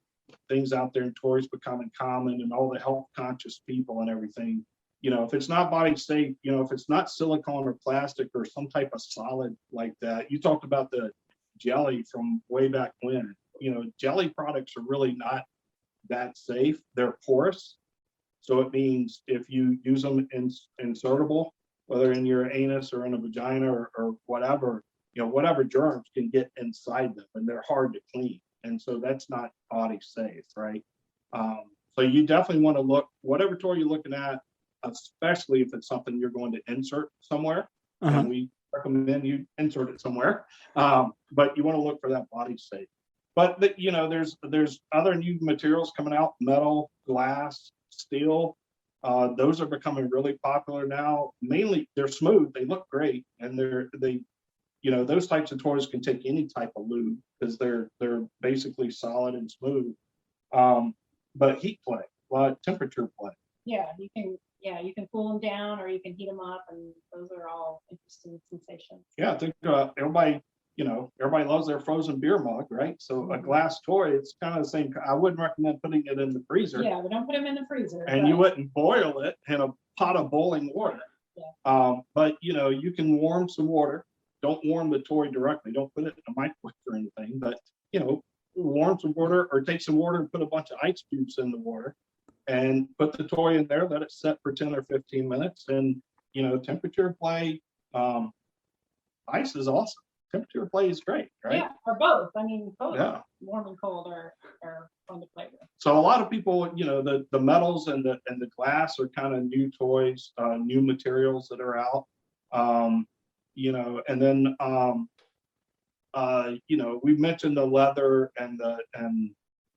Speaker 1: things out there and toys becoming common and all the health conscious people and everything. If it's not body safe, if it's not silicone or plastic or some type of solid like that, you talked about the jelly from way back when, jelly products are really not that safe. They're porous. So it means if you use them insertable, whether in your anus or in a vagina or whatever, whatever germs can get inside them, and they're hard to clean. And so that's not body safe, right? So you definitely want to look, whatever toy you're looking at, especially if it's something you're going to insert somewhere, and we recommend you insert it somewhere. But you want to look for that body safe. But there's other new materials coming out: metal, glass, steel. Those are becoming really popular now. Mainly, they're smooth. They look great, and those types of toys can take any type of lube because they're basically solid and smooth. But heat play, temperature play.
Speaker 2: Yeah, you can cool them down or you can heat them up, and those are all interesting sensations.
Speaker 1: Yeah, I think everybody loves their frozen beer mug, right? So a glass toy, it's kind of the same. I wouldn't recommend putting it in the freezer.
Speaker 2: Yeah, but don't put them in the freezer.
Speaker 1: And you wouldn't boil it in a pot of boiling water.
Speaker 2: Yeah.
Speaker 1: But you can warm some water. Don't warm the toy directly. Don't put it in a microwave or anything. But warm some water, or take some water and put a bunch of ice cubes in the water, and put the toy in there. Let it set for 10 or 15 minutes, and temperature play. Ice is awesome. Temperature play is great, right?
Speaker 2: Yeah, or both. I mean, both.
Speaker 1: Yeah.
Speaker 2: Warm and cold are fun to play with.
Speaker 1: So a lot of people, the metals and the glass are kind of new toys, new materials that are out. And then we mentioned the leather and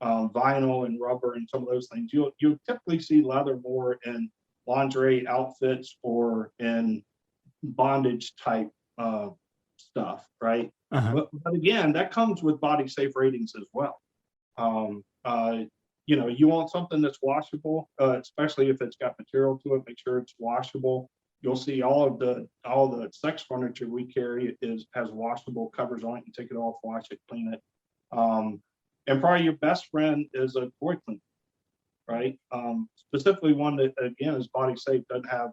Speaker 1: vinyl and rubber and some of those things. You'll typically see leather more in lingerie outfits or in bondage type stuff, right? But again, that comes with body safe ratings as well. You want something that's washable, especially if it's got material to it. Make sure it's washable. You'll see all the sex furniture we carry has washable covers on it. You take it off, wash it, clean it. And probably your best friend is a toy cleaner, right? Specifically one that, again, is body safe, doesn't have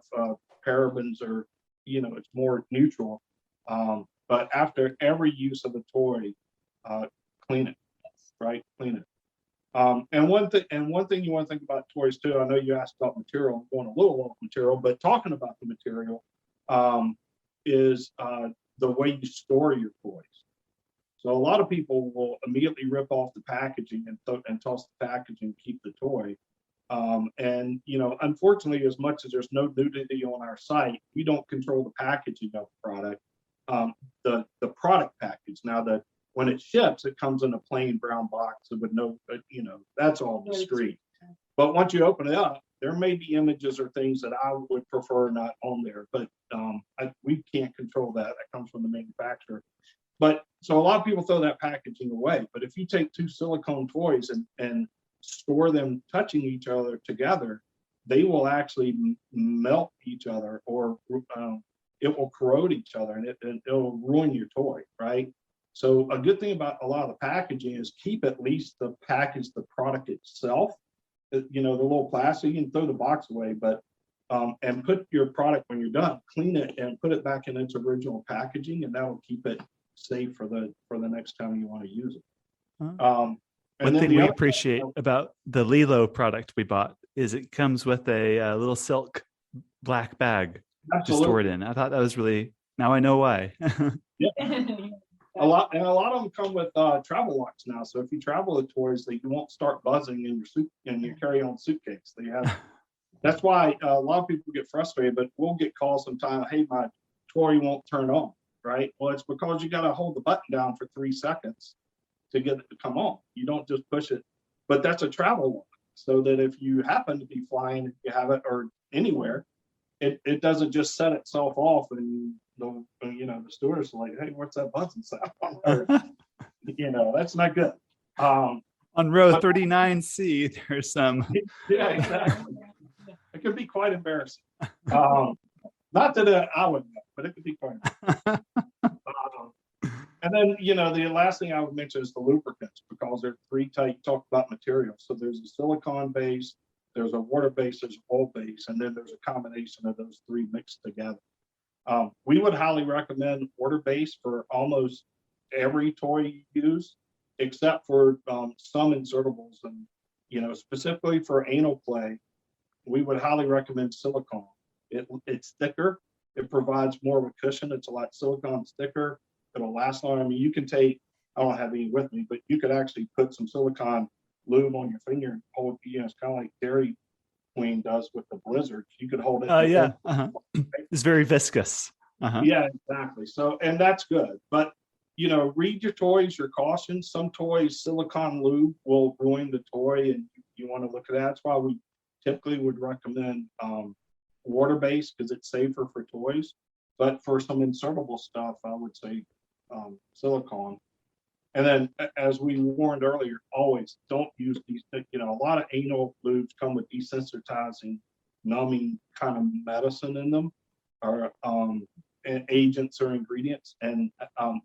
Speaker 1: parabens or, it's more neutral. But after every use of the toy, clean it, right? Clean it. And one thing you want to think about toys too. I know you asked about material. I'm going a little off material, but talking about the material is the way you store your toys. So a lot of people will immediately rip off the packaging and toss the packaging, keep the toy. Unfortunately, as much as there's no nudity on our site, we don't control the packaging of the product. The product package. Now, when it ships, it comes in a plain brown box with no, that's all discreet. But once you open it up, there may be images or things that I would prefer not on there, but we can't control that. That comes from the manufacturer. But so a lot of people throw that packaging away. But if you take two silicone toys and store them touching each other together, they will actually melt each other, or it will corrode each other, and it'll ruin your toy, right? So a good thing about a lot of the packaging is keep at least the product itself, you know, the little plastic, you can throw the box away, but and put your product when you're done, clean it and put it back in its original packaging, and that will keep it safe for the next time you want to use it.
Speaker 4: One thing we appreciate about the Lilo product we bought is it comes with a little silk black bag to store it in. I thought that was really, now I know why.
Speaker 1: Yeah. A lot of them come with travel locks now. So if you travel with toys, they won't start buzzing in your carry-on suitcase. They have. That's why a lot of people get frustrated, but we'll get calls sometimes. Hey, my toy won't turn on, right? Well, it's because you got to hold the button down for 3 seconds to get it to come on. You don't just push it. But that's a travel lock, so that if you happen to be flying, if you have it or anywhere, it doesn't just set itself off and the stewardess is like, hey, what's that buzzing sound? Or, that's not good.
Speaker 4: On row 39C, there's some.
Speaker 1: Yeah, exactly. It could be quite embarrassing. Not that I would know, but it could be quite embarrassing. And then, the last thing I would mention is the lubricants, because there are 3 types. You talk about materials. So there's a silicone base, there's a water base, there's an oil base, and then there's a combination of those 3 mixed together. We would highly recommend water base for almost every toy you use, except for some insertables. And, specifically for anal play, we would highly recommend silicone. It's thicker. It provides more of a cushion. It's a lot silicone thicker. It'll last longer. I mean, you can take, I don't have any with me, but you could actually put some silicone lube on your finger and hold it. It's kind of like Dairy Queen does with the Blizzards. You could hold it.
Speaker 4: Yeah. It's very viscous.
Speaker 1: Yeah, exactly. So, and that's good. But, read your toys, your cautions. Some toys, silicone lube will ruin the toy, and you want to look at that. That's why we typically would recommend water-based, because it's safer for toys. But for some insertable stuff, I would say silicone. And then, as we warned earlier, always don't use these. A lot of anal lubes come with desensitizing, numbing kind of medicine in them, or agents or ingredients. And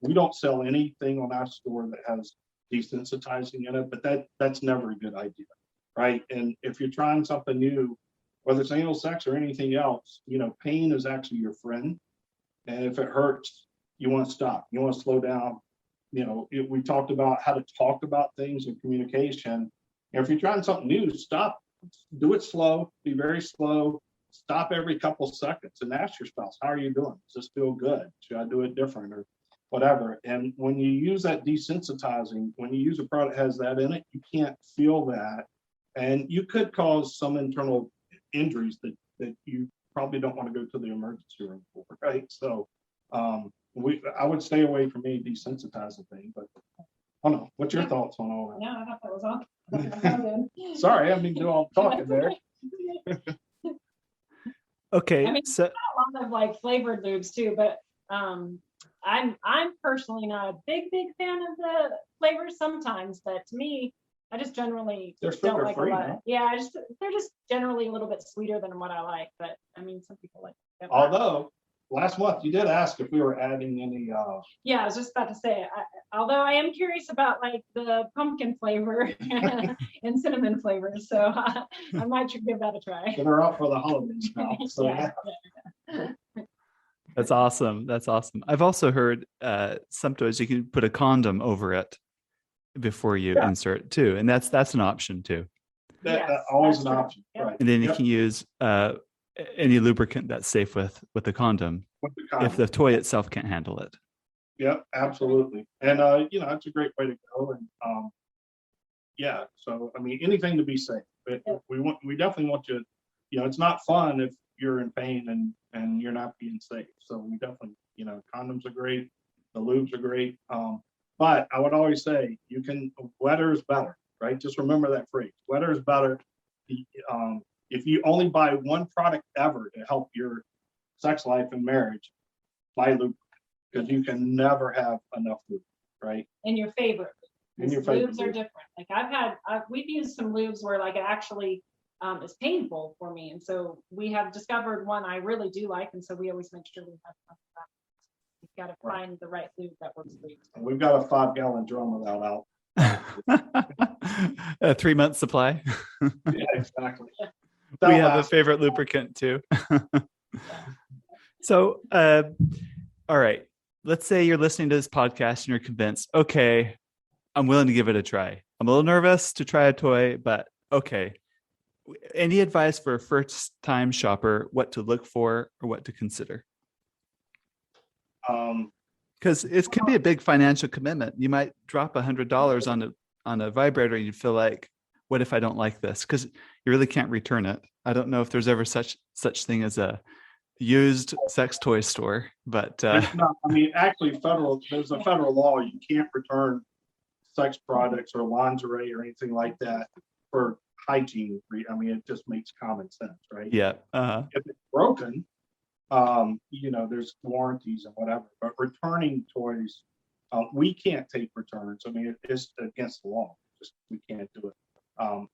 Speaker 1: we don't sell anything on our store that has desensitizing in it, but that's never a good idea, right? And if you're trying something new, whether it's anal sex or anything else, pain is actually your friend. And if it hurts, you want to stop. You want to slow down. We talked about how to talk about things in communication. And if you're trying something new, stop. Do it slow. Be very slow. Stop every couple seconds and ask your spouse, how are you doing? Does this feel good? Should I do it different or whatever? And when you use that desensitizing, when you use a product that has that in it, you can't feel that. And you could cause some internal injuries that you probably don't want to go to the emergency room for, right? So I would stay away from any desensitizing thing, but I don't know. What's your thoughts on all that?
Speaker 2: Yeah, I thought that was all.
Speaker 1: Sorry, I didn't mean to do all the talking there.
Speaker 4: Okay.
Speaker 2: I mean,
Speaker 4: so
Speaker 2: a lot of like flavored lubes too, but I'm personally not a big fan of the flavors sometimes, but to me, I just generally don't like a lot.
Speaker 1: Huh?
Speaker 2: Yeah, they're just generally a little bit sweeter than what I like, but I mean, some people like them.
Speaker 1: Although last month you did ask if we were adding any
Speaker 2: yeah, I was just about to say, although I am curious about like the pumpkin flavor and cinnamon flavor, so I might give that a try.
Speaker 1: that are out for the holidays now. So
Speaker 2: Yeah.
Speaker 4: that's awesome. That's awesome. I've also heard sometimes you can put a condom over it before you insert too, and that's an option too.
Speaker 1: That's
Speaker 2: Yes,
Speaker 1: always
Speaker 2: that's
Speaker 1: an
Speaker 2: true.
Speaker 1: option,
Speaker 2: Yep.
Speaker 1: right?
Speaker 4: And then you
Speaker 1: Yep.
Speaker 4: can use any lubricant that's safe with the condom
Speaker 1: With the condom.
Speaker 4: if the toy itself can't handle it.
Speaker 1: Yep, absolutely. And it's a great way to go. And yeah, so I mean, anything to be safe. But we definitely want you. It's not fun if you're in pain and you're not being safe. So we definitely, condoms are great. The lubes are great. But I would always say wetter is better, right? Just remember that phrase. Wetter is better. If you only buy one product ever to help your sex life and marriage, buy lubricant, because you can never have enough lubricant, right?
Speaker 2: And your favorite.
Speaker 1: And your favorite
Speaker 2: Lubes are different. Like we've used some lubes where like it actually is painful for me. And so we have discovered one I really do like. And so we always make sure we have some of that. You've got to find the right lube that works for you.
Speaker 1: And we've got a 5-gallon drum of that out
Speaker 4: A 3-month supply.
Speaker 1: Yeah, exactly.
Speaker 2: Yeah.
Speaker 4: We have a favorite lubricant too. So, all right. Let's say you're listening to this podcast and you're convinced, okay, I'm willing to give it a try. I'm a little nervous to try a toy, but okay. Any advice for a first-time shopper, what to look for or what to consider? Because it can be a big financial commitment. You might drop $100 on a vibrator and you feel like, what if I don't like this? Because you really can't return it. I don't know if there's ever such thing as a used sex toy store, but
Speaker 1: There's not, I mean, actually, there's a federal law. You can't return sex products or lingerie or anything like that for hygiene. I mean, it just makes common sense, right?
Speaker 4: yeah.
Speaker 1: If it's broken, there's warranties and whatever. But returning toys, we can't take returns. I mean, it's against the law. Just we can't do it.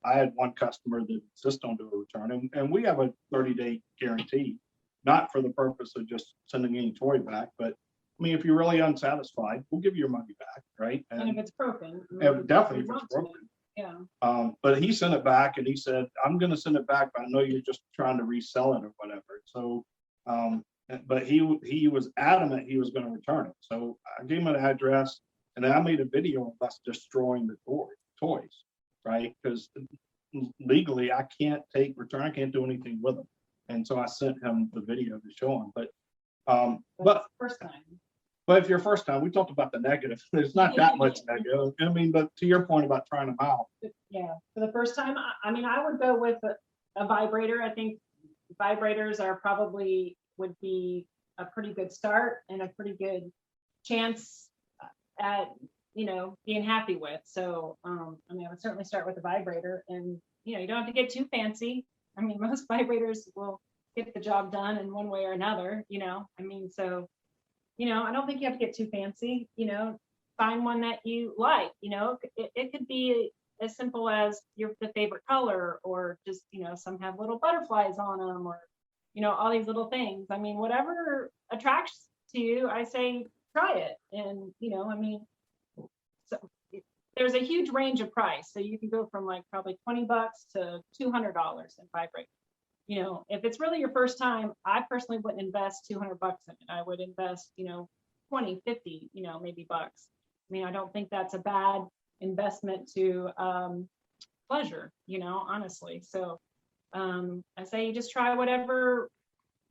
Speaker 1: I had one customer that insists on doing a return, and we have a 30-day guarantee, not for the purpose of just sending any toy back, but I mean, if you're really unsatisfied, we'll give you your money back, right?
Speaker 2: And if it's broken.
Speaker 1: Definitely if it's broken.
Speaker 2: Yeah.
Speaker 1: But he sent it back and he said, I'm going to send it back, but I know you're just trying to resell it or whatever. So, but he was adamant he was going to return it. So I gave him an address and then I made a video of us destroying the toys, right? Because legally I can't take return. I can't do anything with them. And so I sent him the video to show him. But
Speaker 2: first time.
Speaker 1: But if you're first time, we talked about the negative. There's not that much negative. I mean, but to your point about trying them out.
Speaker 2: Yeah, for the first time, I mean, I would go with a vibrator. I think vibrators would be a pretty good start and a pretty good chance at, being happy with. So, I mean, I would certainly start with a vibrator and, you don't have to get too fancy. I mean, most vibrators will get the job done in one way or another, I mean, so, I don't think you have to get too fancy, find one that you like, it could be as simple as the favorite color or just, some have little butterflies on them or, all these little things. I mean, whatever attracts to you, I say, try it. And, I mean, so there's a huge range of price. So you can go from like probably $20 to $200 in vibrate. If it's really your first time, I personally wouldn't invest $200 in it. I would invest, 20, 50, maybe bucks. I mean, I don't think that's a bad investment to pleasure, honestly. So I say you just try whatever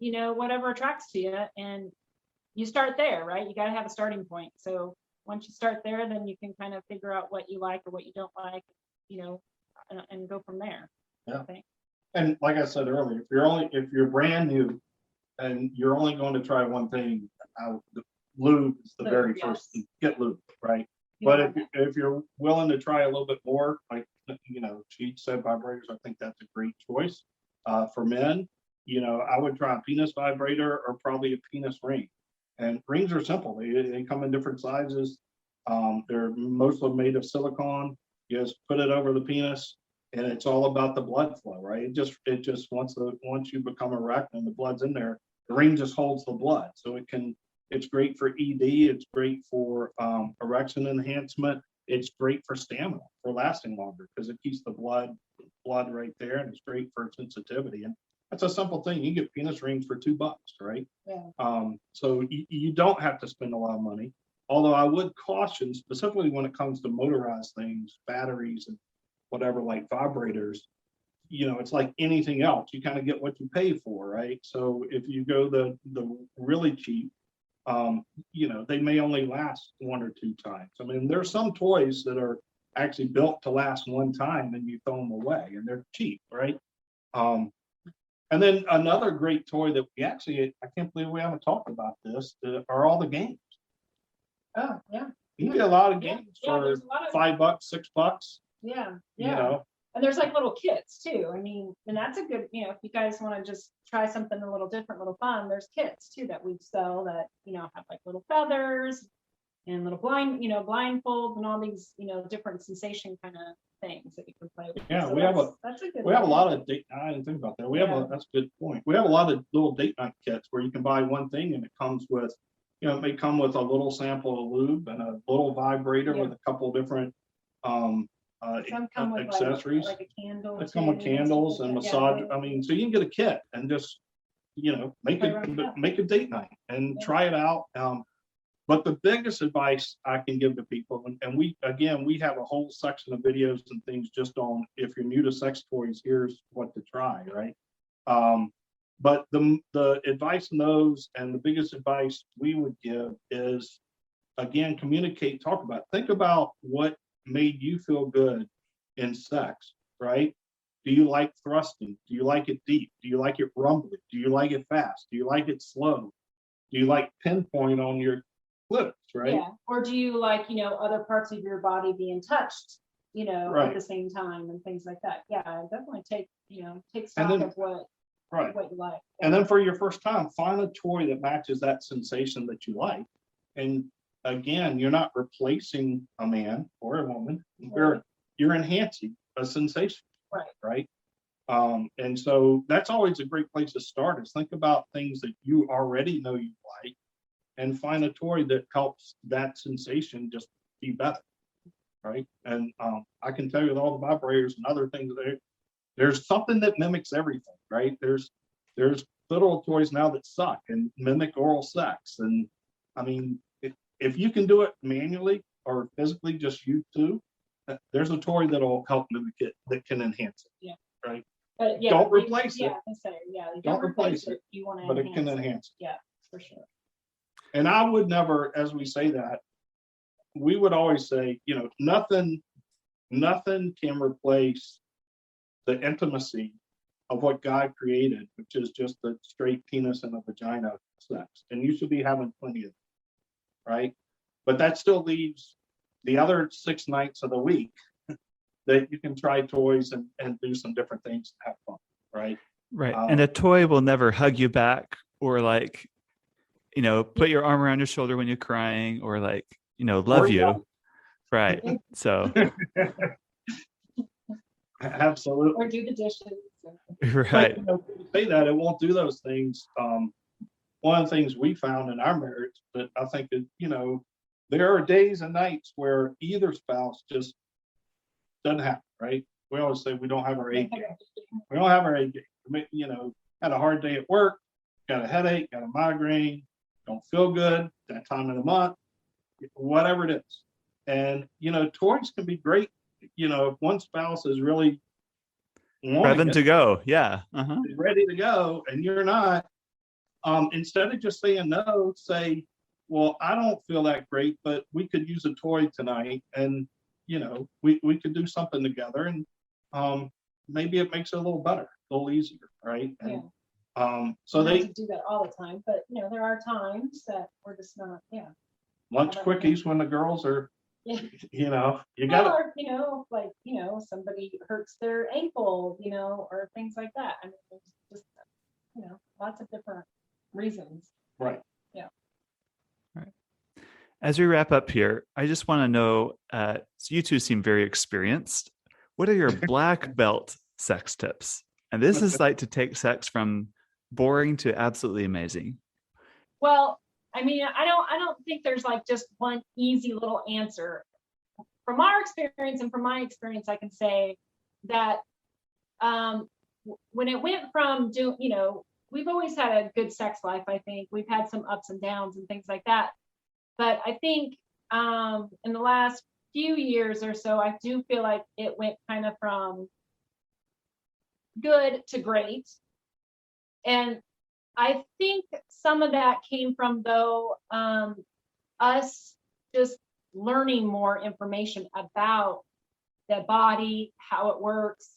Speaker 2: attracts to you and you start there, right? You got to have a starting point. So once you start there, then you can kind of figure out what you like or what you don't like, and go from there.
Speaker 1: Yeah. And like I said earlier, if you're brand new and you're only going to try one thing, the lube is the very first thing. Get lube, right? Yeah. But if you're willing to try a little bit more, like she said vibrators, I think that's a great choice. For men, I would try a penis vibrator or probably a penis ring. And rings are simple. They come in different sizes. They're mostly made of silicone. You just put it over the penis. And it's all about the blood flow, right? It just once you become erect and the blood's in there, the ring just holds the blood. So it's great for ED, it's great for erection enhancement, it's great for stamina, for lasting longer, because it keeps the blood right there, and it's great for sensitivity. And that's a simple thing. You get penis rings for $2, right? Yeah. So you don't have to spend a lot of money. Although I would caution, specifically when it comes to motorized things, batteries and whatever, like vibrators, it's like anything else. You kind of get what you pay for, right? So if you go the really cheap, they may only last 1 or 2 times. I mean, there's some toys that are actually built to last one time and you throw them away and they're cheap, right? And then another great toy that I can't believe we haven't talked about this, are all the games.
Speaker 2: Oh, yeah.
Speaker 1: You get a lot of games for $5, $6.
Speaker 2: Yeah. And there's like little kits too. I mean, and that's a good, if you guys want to just try something a little different, little fun, there's kits too that we sell that, have like little feathers and little blindfolds and all these, different sensation kind of things that you can play with.
Speaker 1: Yeah,
Speaker 2: so
Speaker 1: we have a lot of date. I didn't think about that. That's a good point. We have a lot of little date night kits where you can buy one thing and it comes with, it may come with a little sample of lube and a little vibrator with a couple different
Speaker 2: Some come with
Speaker 1: accessories.
Speaker 2: like a candle.
Speaker 1: They come with candles and massage. I mean, so you can get a kit and just, make a date night and try it out. But the biggest advice I can give to people, and we have a whole section of videos and things just on, if you're new to sex toys, here's what to try, right? But the advice in those, and the biggest advice we would give is, again, communicate, talk about, think about what made you feel good in sex, right? Do you like thrusting? Do you like it deep? Do you like it rumbly? Do you like it fast? Do you like it slow? Do you like pinpoint on your clips, right?
Speaker 2: Yeah. Or do you like, other parts of your body being touched, at the same time and things like that? Yeah, definitely take stock of what you like.
Speaker 1: And then for your first time, find a toy that matches that sensation that you like. And again, you're not replacing a man or a woman. You're enhancing a sensation. Right. And so that's always a great place to start, is think about things that you already know you like and find a toy that helps that sensation just be better. Right. And I can tell you with all the vibrators and other things, there's something that mimics everything, right? There's little toys now that suck and mimic oral sex. And I mean, if you can do it manually or physically, just you two, there's a toy that'll help mimic it, that can enhance it.
Speaker 2: Yeah.
Speaker 1: Right.
Speaker 2: But
Speaker 1: don't replace it.
Speaker 2: Don't replace it. You want to,
Speaker 1: but it can enhance it.
Speaker 2: Yeah, for sure.
Speaker 1: And I would never, as we say that, we would always say, nothing can replace the intimacy of what God created, which is just the straight penis and a vagina sex. And you should be having plenty of it, right? But that still leaves the other 6 nights of the week that you can try toys and do some different things to have fun, right?
Speaker 4: Right. And a toy will never hug you back or put your arm around your shoulder when you're crying or love you. Right. So.
Speaker 1: Absolutely.
Speaker 2: Or do the dishes.
Speaker 1: But,
Speaker 2: Right.
Speaker 1: say that, it won't do those things. One of the things we found in our marriage that I think is, there are days and nights where either spouse just doesn't have it, right? We always say we don't have our A game. We don't have our A game. Had a hard day at work, got a headache, got a migraine, don't feel good that time of the month, whatever it is. And, toys can be great. If one spouse is really
Speaker 4: ready to go,
Speaker 1: ready to go, and you're not, instead of just saying no, say, well, I don't feel that great, but we could use a toy tonight, and we could do something together, and maybe it makes it a little better, a little easier, right? And, so they
Speaker 2: do that all the time, but there are times that we're just not.
Speaker 1: Lunch quickies when the girls are. You
Speaker 2: got somebody hurts their ankle, or things like that. I mean, there's just, lots of different reasons.
Speaker 1: Right.
Speaker 2: Yeah.
Speaker 4: Right. As we wrap up here, I just want to know, so you two seem very experienced. What are your black belt sex tips? And this is like to take sex from boring to absolutely amazing.
Speaker 2: Well, I mean, I don't think there's just one easy little answer. From our experience and from my experience, I can say that when it went from we've always had a good sex life. I think we've had some ups and downs and things like that. But I think in the last few years or so, I do feel like it went kind of from good to great. And I think some of that came from, us just learning more information about the body, how it works,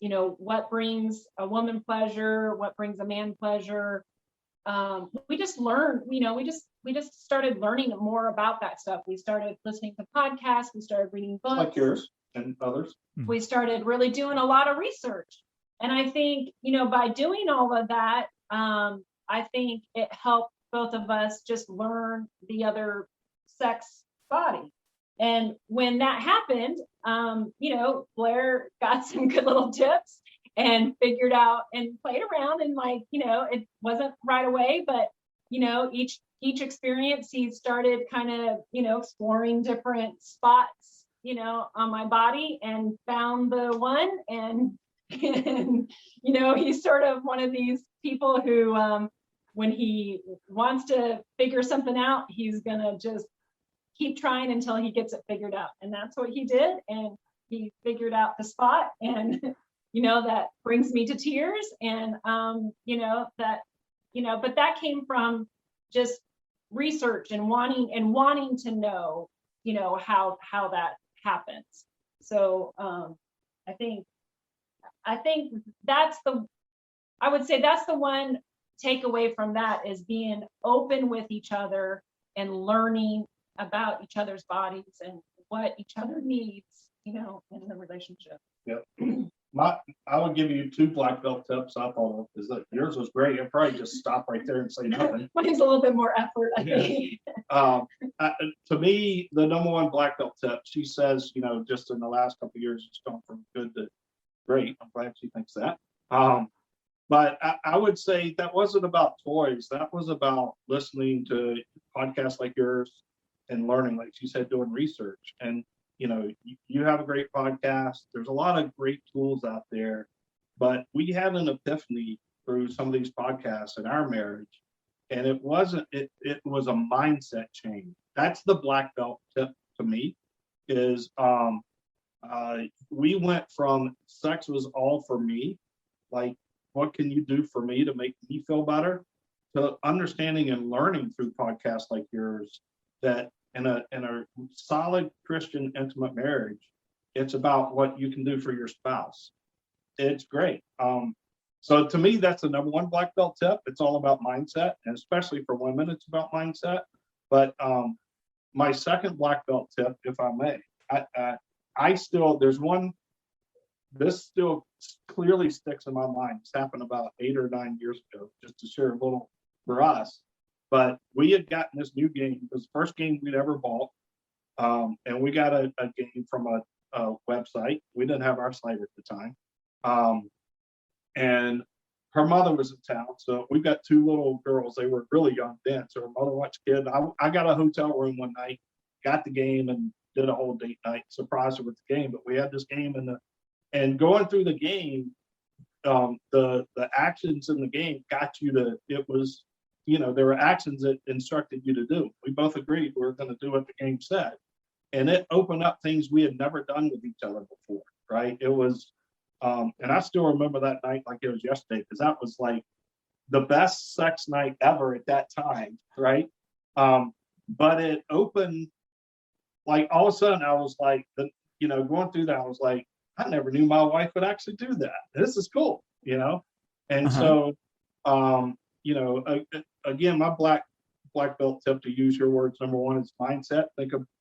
Speaker 2: what brings a woman pleasure, what brings a man pleasure. We just learned, we just started learning more about that stuff. We started listening to podcasts, we started reading books.
Speaker 1: Like yours and others.
Speaker 2: We started really doing a lot of research. And I think, by doing all of that, I think it helped both of us just learn the other sex body. And when that happened, Blair got some good little tips and figured out and played around, and it wasn't right away, but each experience he started kind of exploring different spots on my body and found the one. And he's sort of one of these people who, when he wants to figure something out, he's gonna just keep trying until he gets it figured out. And that's what he did. And he figured out the spot, and that brings me to tears. And but that came from just research and wanting to know, how that happens. So I think I would say that's the one takeaway from that, is being open with each other and learning about each other's bodies and what each other needs, in the relationship.
Speaker 1: Yep. I would give you 2 black belt tips. I thought is that yours was great. I'd probably just stop right there and say nothing.
Speaker 2: Mine's a little bit more effort, I think.
Speaker 1: To me, the number 1 black belt tip, she says, just in the last couple of years, it's gone from good to great. I'm glad she thinks that. But I would say that wasn't about toys. That was about listening to podcasts like yours and learning, like she said, doing research. And you have a great podcast. There's a lot of great tools out there, but we had an epiphany through some of these podcasts in our marriage, and it was a mindset change. That's the black belt tip to me, is we went from sex was all for me, like what can you do for me to make me feel better, to understanding and learning through podcasts like yours that in a solid Christian intimate marriage, it's about what you can do for your spouse. It's great. So to me, that's the number 1 black belt tip. It's all about mindset, and especially for women, it's about mindset. But my second black belt tip, if I may, there's one, this still clearly sticks in my mind. It's happened about 8 or 9 years ago, just to share a little for us. But we had gotten this new game. It was the first game we'd ever bought. And we got a game from a website. We didn't have our site at the time. And her mother was in town. So we've got 2 little girls. They were really young then. So her mother watched kid. I got a hotel room one night, got the game, and did a whole date night, surprised her with the game. But we had this game and going through the game, the actions in the game got you to, it was, there were actions that instructed you to do. We both agreed we were going to do what the game said. And it opened up things we had never done with each other before, right? It was, and I still remember that night like it was yesterday, because that was like the best sex night ever at that time, right? But it opened, like all of a sudden I was like, going through that, I was like, I never knew my wife would actually do that. This is cool, And so, again, my black belt tip, to use your words, number 1 is mindset.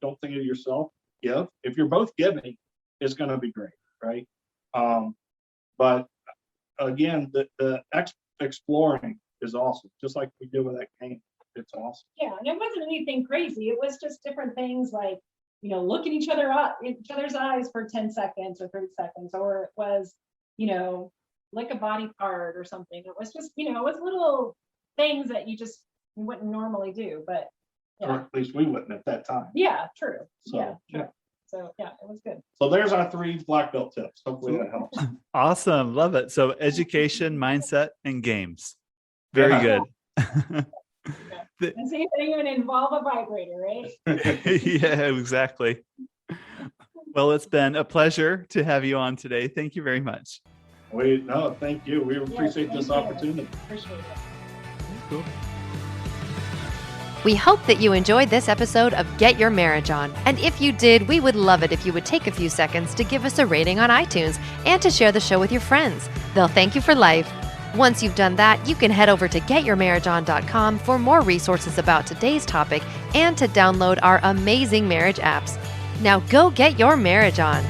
Speaker 1: Don't think of yourself. Give. If you're both giving, it's going to be great, right? But again, the exploring is awesome. Just like we did with that game, it's awesome.
Speaker 2: Yeah, and it wasn't anything crazy. It was just different things like, look at each other's eyes for 10 seconds or 30 seconds, or it was, lick a body part or something. It was just, it was little things that you wouldn't normally do, but
Speaker 1: or at least we wouldn't at that time.
Speaker 2: Yeah, true.
Speaker 1: So,
Speaker 2: true. So yeah, it was good.
Speaker 1: So there's our 3 black belt tips. Hopefully that helps.
Speaker 4: Awesome. Love it. So education, mindset, and games. Very good.
Speaker 2: And see if they even involve a vibrator, right?
Speaker 4: Yeah, exactly. Well, it's been a pleasure to have you on today. Thank you very much.
Speaker 1: Thank you. We appreciate this opportunity.
Speaker 2: Appreciate it.
Speaker 4: Cool.
Speaker 3: We hope that you enjoyed this episode of Get Your Marriage On. And if you did, we would love it if you would take a few seconds to give us a rating on iTunes and to share the show with your friends. They'll thank you for life. Once you've done that, you can head over to getyourmarriageon.com for more resources about today's topic and to download our amazing marriage apps. Now go get your marriage on.